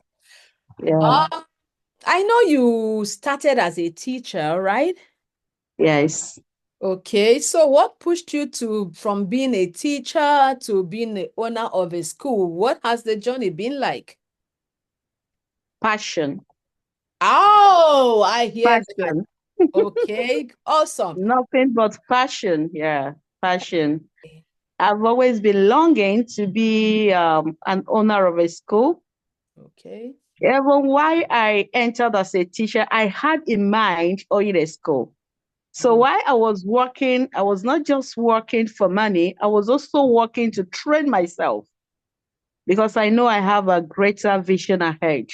Yeah. Uh, I know you started as a teacher, right? Yes. Okay, so what pushed you from being a teacher to being the owner of a school? What has the journey been like? Passion. Oh, I hear that. Passion. Okay, awesome. Nothing but passion. Yeah, passion. I've always been longing to be an owner of a school. Okay. Even why I entered as a teacher, I had in mind owning a school. So Mm, while I was working, I was not just working for money, I was also working to train myself because I know I have a greater vision ahead.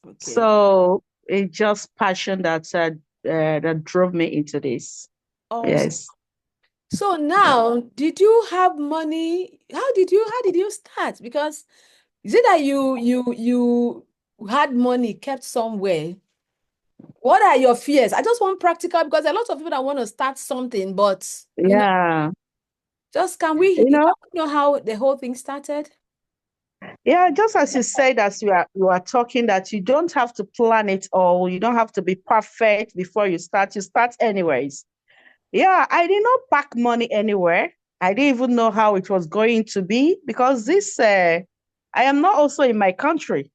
okay. So it's just passion that drove me into this. Awesome. Yes. So now, did you have money? How did you start? Because is it that you had money kept somewhere? What are your fears? I just want practical because a lot of people that want to start something, but Yeah. just can You know, we know how the whole thing started? yeah, just as you said, as you are talking, that you don't have to plan it all, you don't have to be perfect before you start anyways. Yeah, I did not pack money anywhere. I didn't even know how it was going to be because I am not also in my country.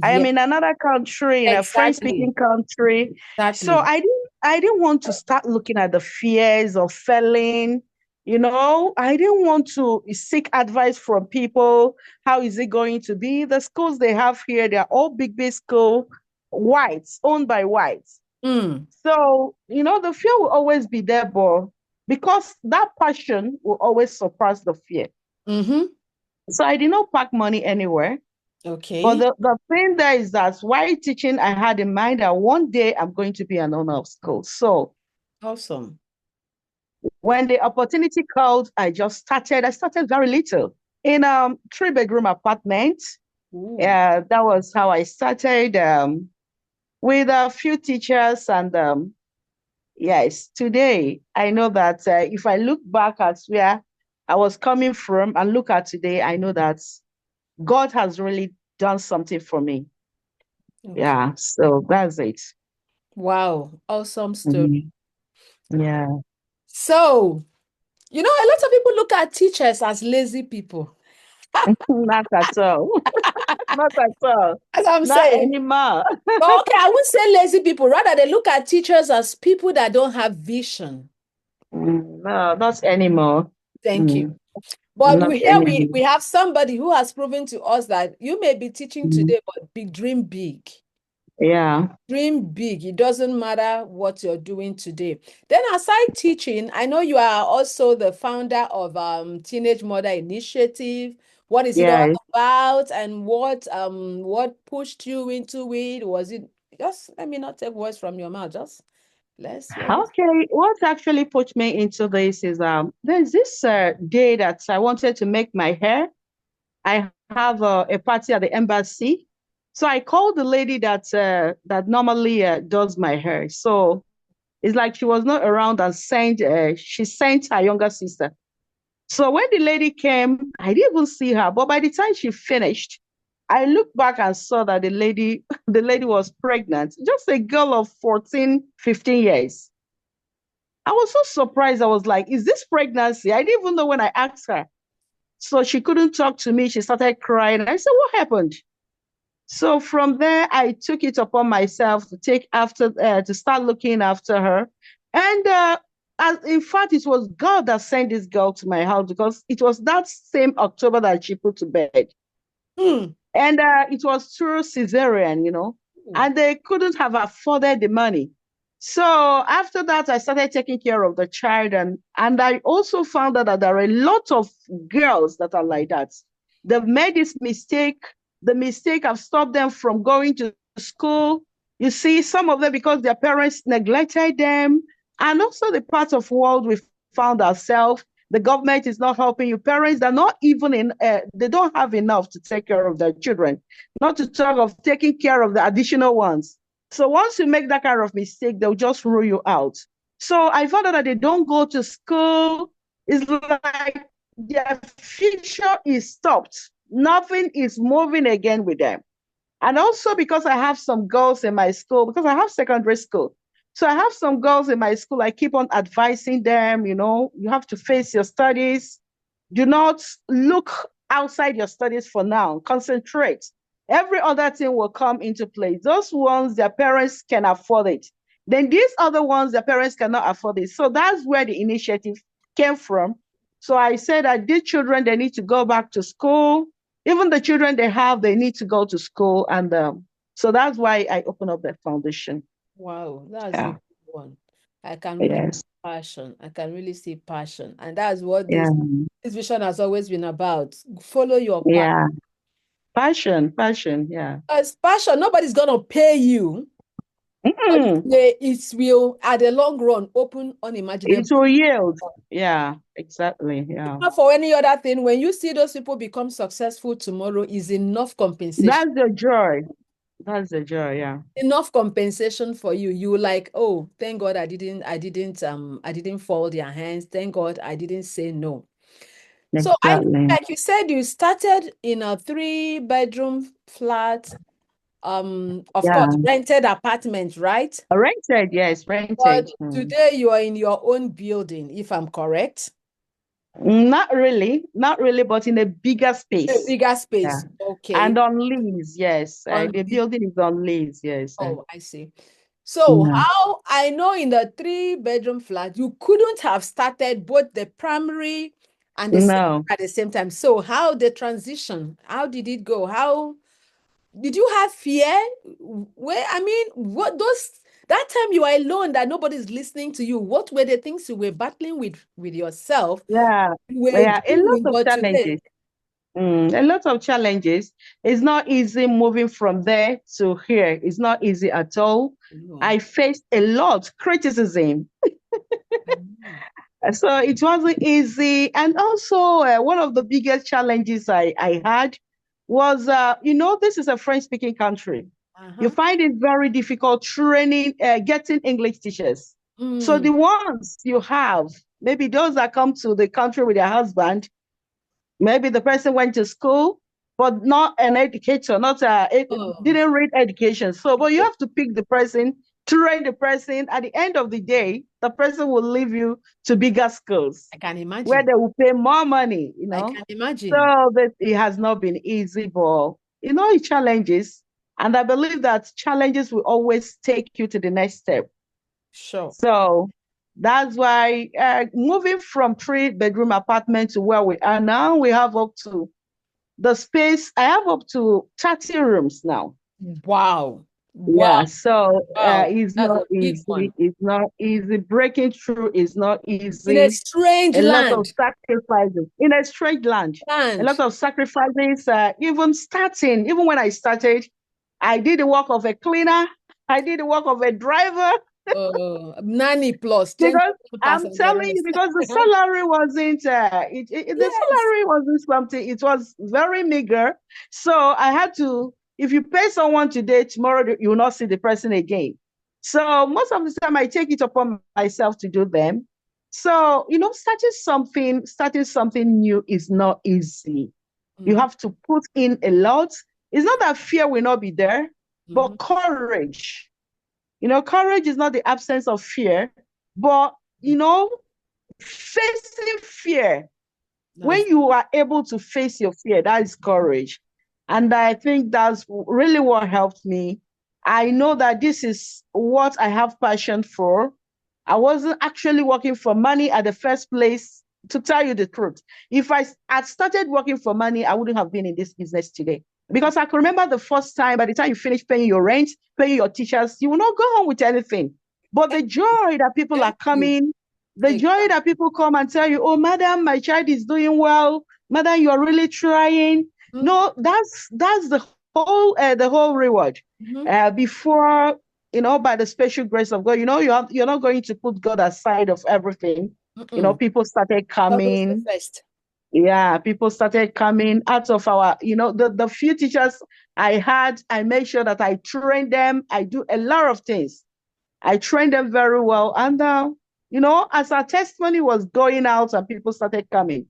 I am Yeah, in another country, in a exactly. French-speaking country. So Exactly. I didn't want to start looking at the fears of failing. I didn't want to seek advice from people. How is it going to be? The schools they have here, they're all big school, whites, owned by whites. Mm. So, the fear will always be there, but because that passion will always surpass the fear. Mm-hmm. So I did not pack money anywhere. But Okay. the thing there is that while teaching, I had in mind that one day I'm going to be an owner of school. So Awesome. when the opportunity called, I started very little in a three-bedroom apartment. Ooh. That was how I started with a few teachers. And yes, today I know that if I look back at where I was coming from and look at today, I know that God has really done something for me. Okay. Yeah, so that's it. Wow. Awesome story. Mhm. Yeah. So, a lot of people look at teachers as lazy people. Not at all. Not at all. As I'm Not saying. anymore. But okay, I wouldn't say lazy people. Rather, they look at teachers as people that don't have vision. No, not anymore. Thank you. Mm, But not here we anymore. have somebody who has proven to us that you may be teaching Mm, today, but dream big. yeah. Dream big. It doesn't matter what you're doing today. Then, aside teaching, I know you are also the founder of Teenage Mother Initiative. What is it all Yes. about, and what pushed you into it? Was it just let me not take words from your mouth. Just let's hear it. Okay. What actually put me into this is there's this day that I wanted to make my hair. I have a party at the embassy. So I called the lady that normally does my hair. So it's like she was not around and she sent her younger sister. So when the lady came, I didn't even see her. But by the time she finished, I looked back and saw that the lady was pregnant, just a girl of 14, 15 years. I was so surprised. I was like, is this pregnancy? I didn't even know when I asked her. So she couldn't talk to me. She started crying. I said, what happened? So from there, I took it upon myself to start looking after her. And in fact, it was God that sent this girl to my house because it was that same October that she put to bed. Hmm. And it was through cesarean, and they couldn't have afforded the money. So after that, I started taking care of the child. And I also found out that there are a lot of girls that are like that. They've made this mistake. The mistake have stopped them from going to school. You see, some of them because their parents neglected them. And also the part of world we found ourselves, the government is not helping you. Parents are not even they don't have enough to take care of their children, not to talk of taking care of the additional ones. So once you make that kind of mistake, they'll just rule you out. So I found out that they don't go to school. It's like their future is stopped. Nothing is moving again with them. And also because I have some girls in my school, because I have secondary school. So I have some girls in my school, I keep on advising them, you have to face your studies. Do not look outside your studies for now. Concentrate. Every other thing will come into place. Those ones, their parents can afford it. Then these other ones, the parents cannot afford it. So that's where the initiative came from. So I said that these children, they need to go back to school. Even the children they have, they need to go to school. And so that's why I opened up that foundation. Wow, that's a Yeah. good one. I can really see Yes. passion. I can really see passion. And that's what Yeah. this vision has always been about. Follow your passion. Yeah. Passion. Yeah. As passion, nobody's gonna pay you, but Mm-mm. it will, at the long run, open It unimaginable. will yield. Yeah, exactly. Yeah. Not for any other thing. When you see those people become successful tomorrow, is enough compensation. That's the joy. That's the joy. Yeah. Enough compensation for you. You like, oh, thank God I didn't fall their hands. Thank God I didn't say no. So I know, Exactly. like you said, you started in a 3-bedroom flat, of Yeah. course, rented apartment, right? Rented. Yes, But rented. today you are in your own building, if I'm correct. Not really, but in a bigger A space. bigger Yeah. space. Okay. And on lease, yes. On The the, building is on lease, yes. oh, I see. So Yeah. how I know in the 3-bedroom flat, you couldn't have started both the primary and the secondary No. at the same time. So how the transition, how did it go? How did you have fear? Where, I mean, what those that time you were alone that nobody's listening to you, what were the things you were battling with yourself? Yeah. You were Yeah. A lot doing, of but today, challenges. A lot of challenges. It's not easy moving from there to here. It's not easy at all. no. I faced a lot criticism. So it wasn't easy. And also, one of the biggest challenges I had was, this is a French speaking country. You Uh-huh. find it very difficult getting English teachers. So Mm. the ones you have, maybe those that come to the country with their husband, maybe the person went to school, but not an educator, not Oh, didn't read education. So, but you have to pick the person, train the person. At the end of the day, the person will leave you to bigger schools I can where imagine. they will pay more money, I can So imagine. that it has not been easy, but it challenges. And I believe that challenges will always take you to the next step. Sure. So that's why moving from 3-bedroom apartment to where we are now, we have up to the space. I have up to 30 rooms now. Wow. Wow. Yeah, so Wow. it's That's not a big easy. one. It's not easy. Breaking through is not In a easy. strange A lot of land. sacrifices in a straight land. A lot Land. of sacrifices. Even when I started, I did the work of a cleaner. I did the work of a driver. Nanny plus Because 20 I'm and the telling you, rest. because the salary wasn't, the Yes. salary wasn't something, it was very meager. So I had to, if you pay someone today, tomorrow you will not see the person again. So most of the time I take it upon myself to do them. So, starting something new is not easy. You Mhm, have to put in a lot. It's not that fear will not be there, mhm, but courage. Courage is not the absence of fear, but, facing fear, that's when you are able to face your fear, that is courage. And I think that's really what helped me. I know that this is what I have passion for. I wasn't actually working for money at the first place, to tell you the truth. If I had started working for money, I wouldn't have been in this business today. Because I can remember the first time, by the time you finish paying your rent, paying your teachers, you will not go home with anything. But the joy that people are thank you. coming, the joy Exactly. that people come and tell you, oh, madam, my child is doing well. Madam, you're really trying. Mhm, No, that's the whole reward. mhm, Before, by the special grace of God, you're not going to put God aside of everything. mm-mm. People started Always the coming. first. Yeah, people started coming out of the few teachers I had. I made sure that I trained them. I do a lot of things. I trained them very well. And, as our testimony was going out and people started coming.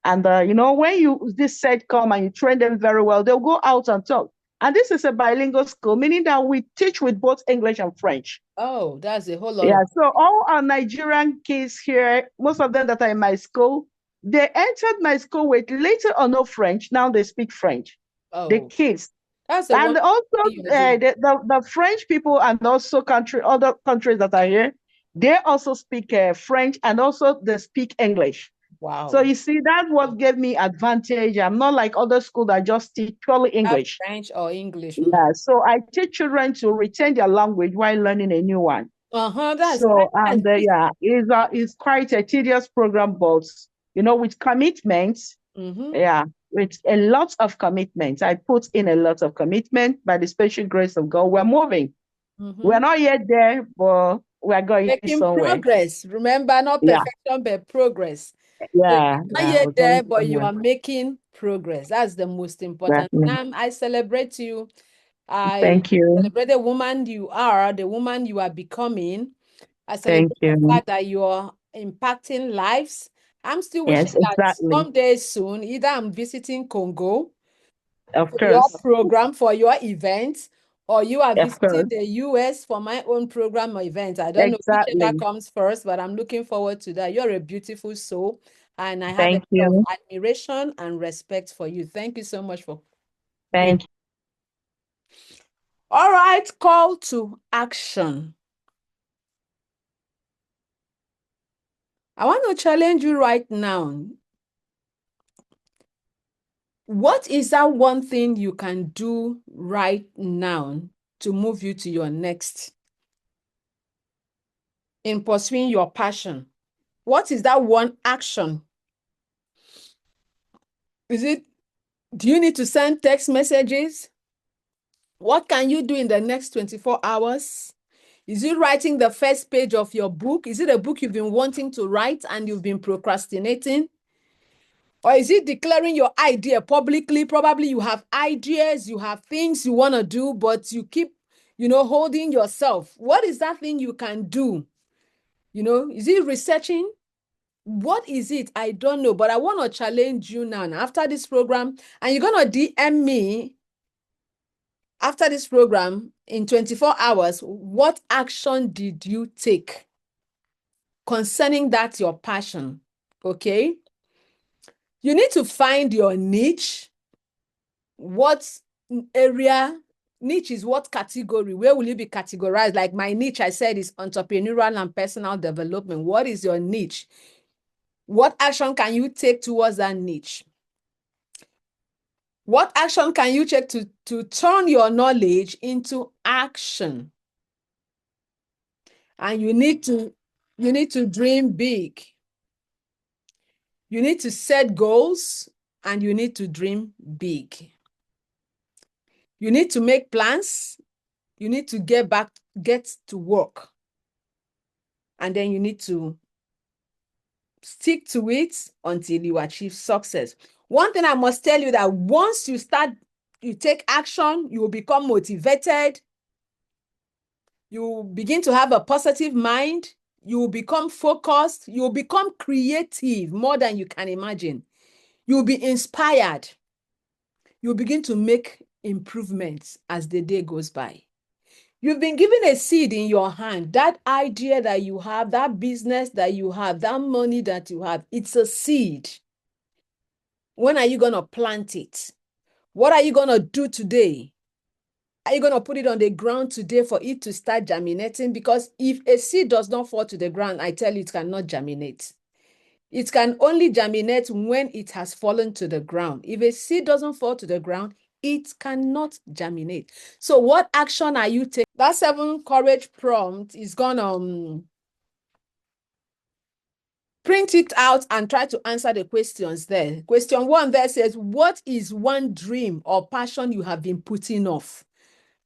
And, when this set come and you train them very well, they'll go out and talk. And this is a bilingual school, meaning that we teach with both English and French. Oh, that's a whole lot Yeah, of. so all our Nigerian kids here, most of them that are in my school, they entered my school with little or no French. Now they speak French. The Oh, kids. That's a And wonderful also, thing you're doing. the French people and also other countries that are here, they also speak French and also they speak English. So Wow. you see, that's what gave me advantage. I'm not like other school that just teach purely Have English. French or English. Yeah, so I teach children to retain their language while learning a new one. Uh-huh. That's So, nice. and yeah, it's quite a tedious program, but with commitment, Mm-hmm. yeah, with a lot of commitment. I put in a lot of commitment by the special grace of God. We're moving. We're Mm-hmm. not yet there, but we're going Making somewhere. progress. Remember, not Yeah, perfection, but progress. So yeah, you're not yeah, yet we're there, going but you somewhere. are making progress. That's the most important. Definitely. And I celebrate you. I Thank you. celebrate the woman you are, the woman you are becoming. I Thank celebrate the you. fact that you're impacting lives. I'm still wishing Yes, that exactly. someday soon, either I'm visiting Congo Of for your course. program, for your event, or you are Of visiting course. the US for my own program or event. I don't know whichever Exactly. comes first, but I'm looking forward to that. You're a beautiful soul, and I have a Thank lot of you. admiration and respect for you. Thank you so much for being. Thank you. All right, call to action. I want to challenge you right now. What is that one thing you can do right now to move you to your next in pursuing your passion? What is that one action? Is it, do you need to send text messages? What can you do in the next 24 hours? Is it writing the first page of your book? Is it a book you've been wanting to write and you've been procrastinating? Or is it declaring your idea publicly? Probably you have ideas, you have things you want to do, but you keep, holding yourself. What is that thing you can do? Is it researching? What is it? I don't know, but I want to challenge you now. After this program, and you're going to DM me after this program in 24 hours. What action did you take concerning that your passion? Okay. You need to find your niche. What area? Niche is what category? Where will you be categorized? Like my niche, I said, is entrepreneurial and personal development. What is your niche? What action can you take towards that niche? What action can you take to turn your knowledge into action? And you need to dream big. You need to set goals and you need to dream big. You need to make plans. You need to get to work. And then you need to stick to it until you achieve success. One thing I must tell you that once you take action, you will become motivated. You begin to have a positive mind. You will become focused. You will become creative more than you can imagine. You will be inspired. You will begin to make improvements as the day goes by. You've been given a seed in your hand. That idea that you have, that business that you have, that money that you have, it's a seed. When are you going to plant it? What are you going to do today? Are you going to put it on the ground today for it to start germinating? Because if a seed does not fall to the ground, I tell you, it cannot germinate. It can only germinate when it has fallen to the ground. If a seed doesn't fall to the ground, it cannot germinate. So what action are you taking? That 7 courage prompt is going to print it out and try to answer the questions there. Question 1 there says, what is one dream or passion you have been putting off?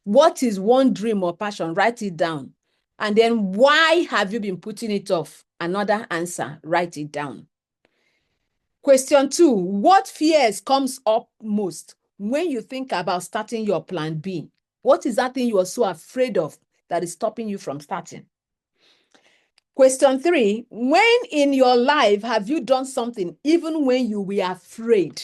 What is one dream or passion? Write it down. And then why have you been putting it off? Another answer, write it down. Question 2, what fears comes up most when you think about starting your plan B? What is that thing you are so afraid of that is stopping you from starting? Question 3, when in your life have you done something even when you were afraid?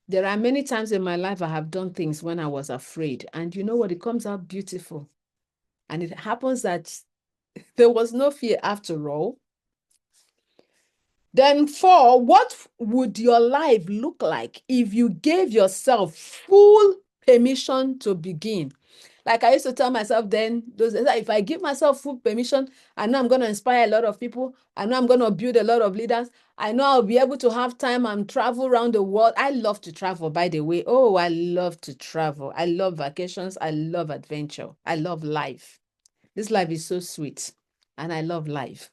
There are many times in my life I have done things when I was afraid, and you know what? It comes out beautiful. And it happens that there was no fear after all. Then 4, what would your life look like if you gave yourself full permission to begin? Like I used to tell myself then, if I give myself full permission, I know I'm going to inspire a lot of people. I know I'm going to build a lot of leaders. I know I'll be able to have time and travel around the world. I love to travel, by the way. Oh, I love to travel. I love vacations. I love adventure. I love life. This life is so sweet, and I love life.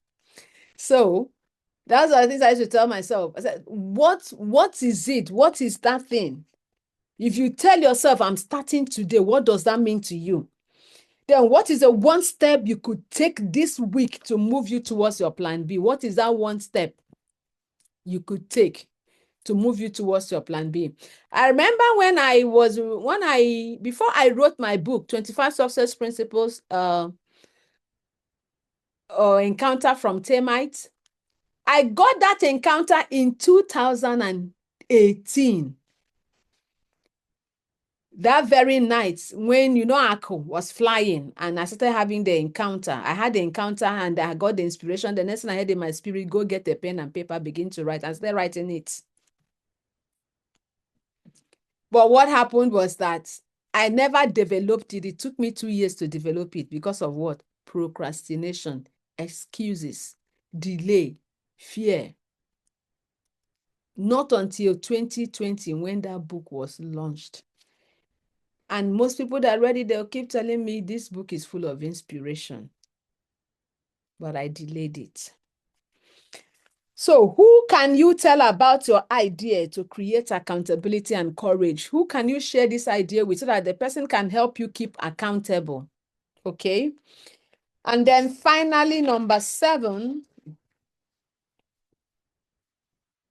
So that's one of the things I used to tell myself. I said, what is it? What is that thing? If you tell yourself, I'm starting today, what does that mean to you? Then what is the one step you could take this week to move you towards your plan B? What is that one step you could take to move you towards your plan B? I remember before I wrote my book, 25 Success Principles, or Encounter from Termites, I got that encounter in 2018. That very night when, Ako was flying and I started having the encounter. I had the encounter and I got the inspiration. The next thing I had in my spirit, go get a pen and paper, begin to write, and started writing it. But what happened was that I never developed it. It took me 2 years to develop it because of what? Procrastination, excuses, delay, fear. Not until 2020 when that book was launched. And most people that read it, they'll keep telling me this book is full of inspiration. But I delayed it. So who can you tell about your idea to create accountability and courage? Who can you share this idea with so that the person can help you keep accountable? Okay. And then finally, number 7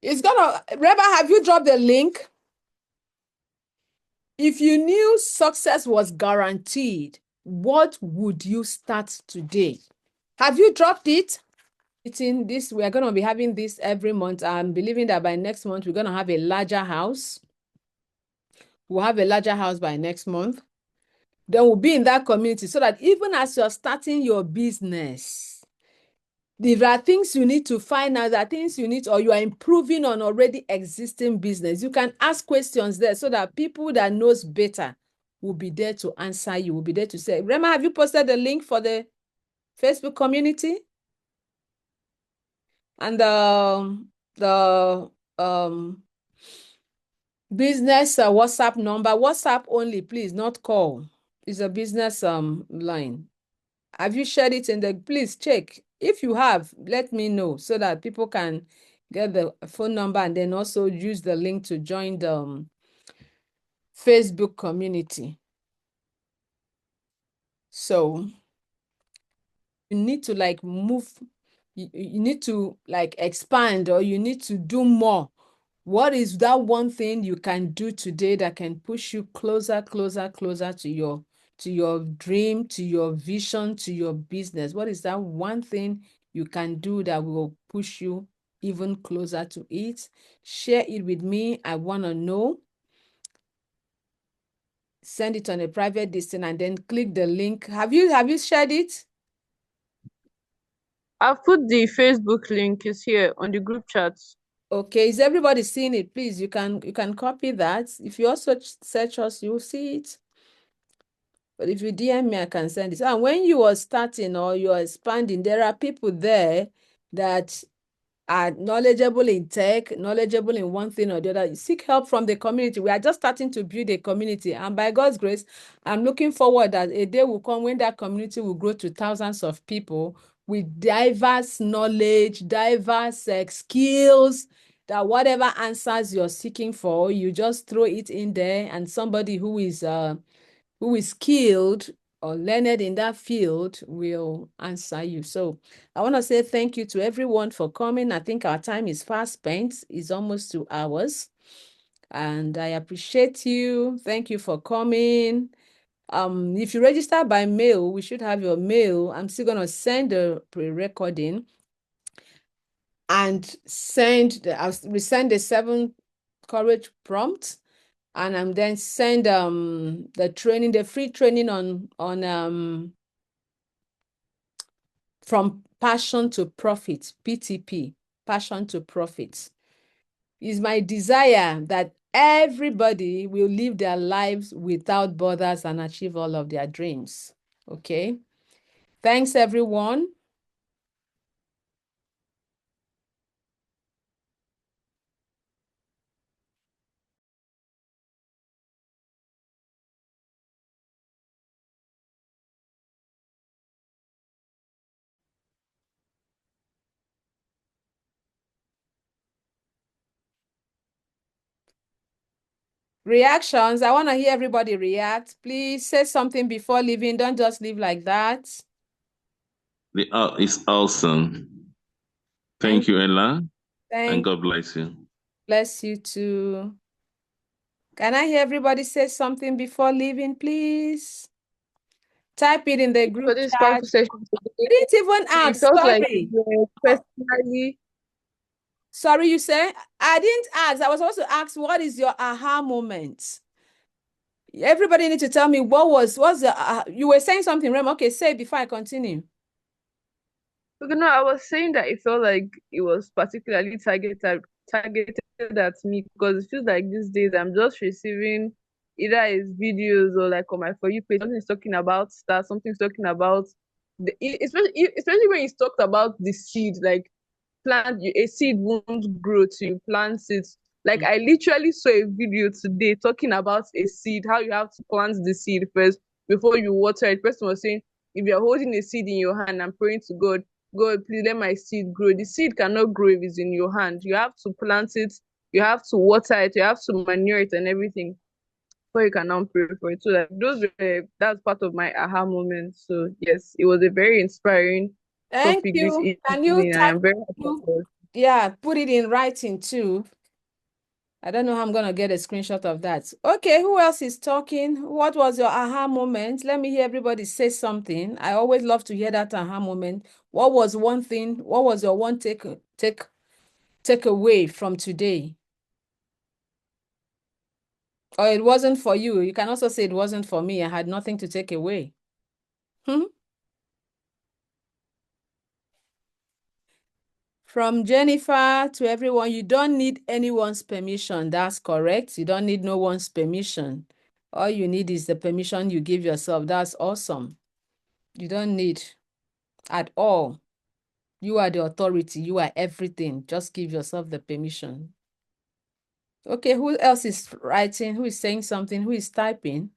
is Reba, have you dropped the link? If you knew success was guaranteed, what would you start today? Have you dropped it? We are going to be having this every month. I'm believing that by next month, we're going to have a larger house. We'll have a larger house by next month. Then we'll be in that community so that even as you're starting your business, there are things you need to find out, there are things you need, or you are improving on already existing business. You can ask questions there so that people that knows better will be there to answer you, will be there to say, Rema, have you posted the link for the Facebook community? And the business WhatsApp number, WhatsApp only, please, not call. It's a business line. Have you shared it please check. If you have, let me know so that people can get the phone number and then also use the link to join the Facebook community. So you need to move, you need to expand, or you need to do more. What is that one thing you can do today that can push you closer to your dream, to your vision, to your business? What is that one thing you can do that will push you even closer to it? Share it with me. I want to know. Send it on a private distance and then click the link. Have you shared it? I've put the Facebook link is here on the group chat. Okay, is everybody seeing it? Please, you can copy that. If you also search us, you'll see it. But if you DM me, I can send it. And when you are starting or you are expanding, there are people there that are knowledgeable in tech, knowledgeable in one thing or the other. Seek help from the community. We are just starting to build a community. And by God's grace, I'm looking forward that a day will come when that community will grow to thousands of people with diverse knowledge, diverse skills, that whatever answers you're seeking for, you just throw it in there, and somebody who is skilled or learned in that field will answer you. So I want to say thank you to everyone for coming. I think our time is fast spent. It's almost 2 hours. And I appreciate you. Thank you for coming. If you register by mail, we should have your mail. I'm still going to send the pre-recording and I'll resend the 7 courage prompts. And I'm then send the free training on from passion to profit, PTP. passion to profit. It's my desire that everybody will live their lives without borders and achieve all of their dreams. Okay. Thanks, everyone. Reactions. I want to hear everybody react. Please say something before leaving. Don't just leave like that. It's awesome. Thank Thank you, Ella, and Thank God bless you. bless you too. Can I hear everybody say something before leaving, please? Type it in the For group this chat. powerful session You today, didn't even it ask. felt like Sorry. we were personally. Sorry, you say? I didn't ask. I was supposed to ask, what is your aha moment? Everybody need to tell me what's the, you were saying something, Rem. Okay, say it before I continue. No, I was saying that it felt like it was particularly targeted at me because it feels like these days I'm just receiving either his videos or like on my For You page, something's talking about stars, something's talking about especially when he's talked about the seed, like a seed won't grow till you plant it. Like I literally saw a video today talking about a seed, how you have to plant the seed first before you water it. The person was saying, if you're holding a seed in your hand and praying to God, God, please let my seed grow. The seed cannot grow if it's in your hand. You have to plant it, you have to water it, you have to manure it and everything before you can now pray for it. So that's part of my aha moment. So yes, it was a very inspiring Thank topic this you. Can you evening. I type? am very happy. Yeah, put it in writing too. I don't know how I'm going to get a screenshot of that. Okay, who else is talking? What was your aha moment? Let me hear everybody say something. I always love to hear that aha moment. What was one thing? What was your one take away from today? Or it wasn't for you. You can also say it wasn't for me. I had nothing to take away. Hmm? From Jennifer to everyone, you don't need anyone's permission. That's correct. You don't need no one's permission. All you need is the permission you give yourself. That's awesome. You don't need at all. You are the authority. You are everything. Just give yourself the permission. Okay, who else is writing? Who is saying something? Who is typing?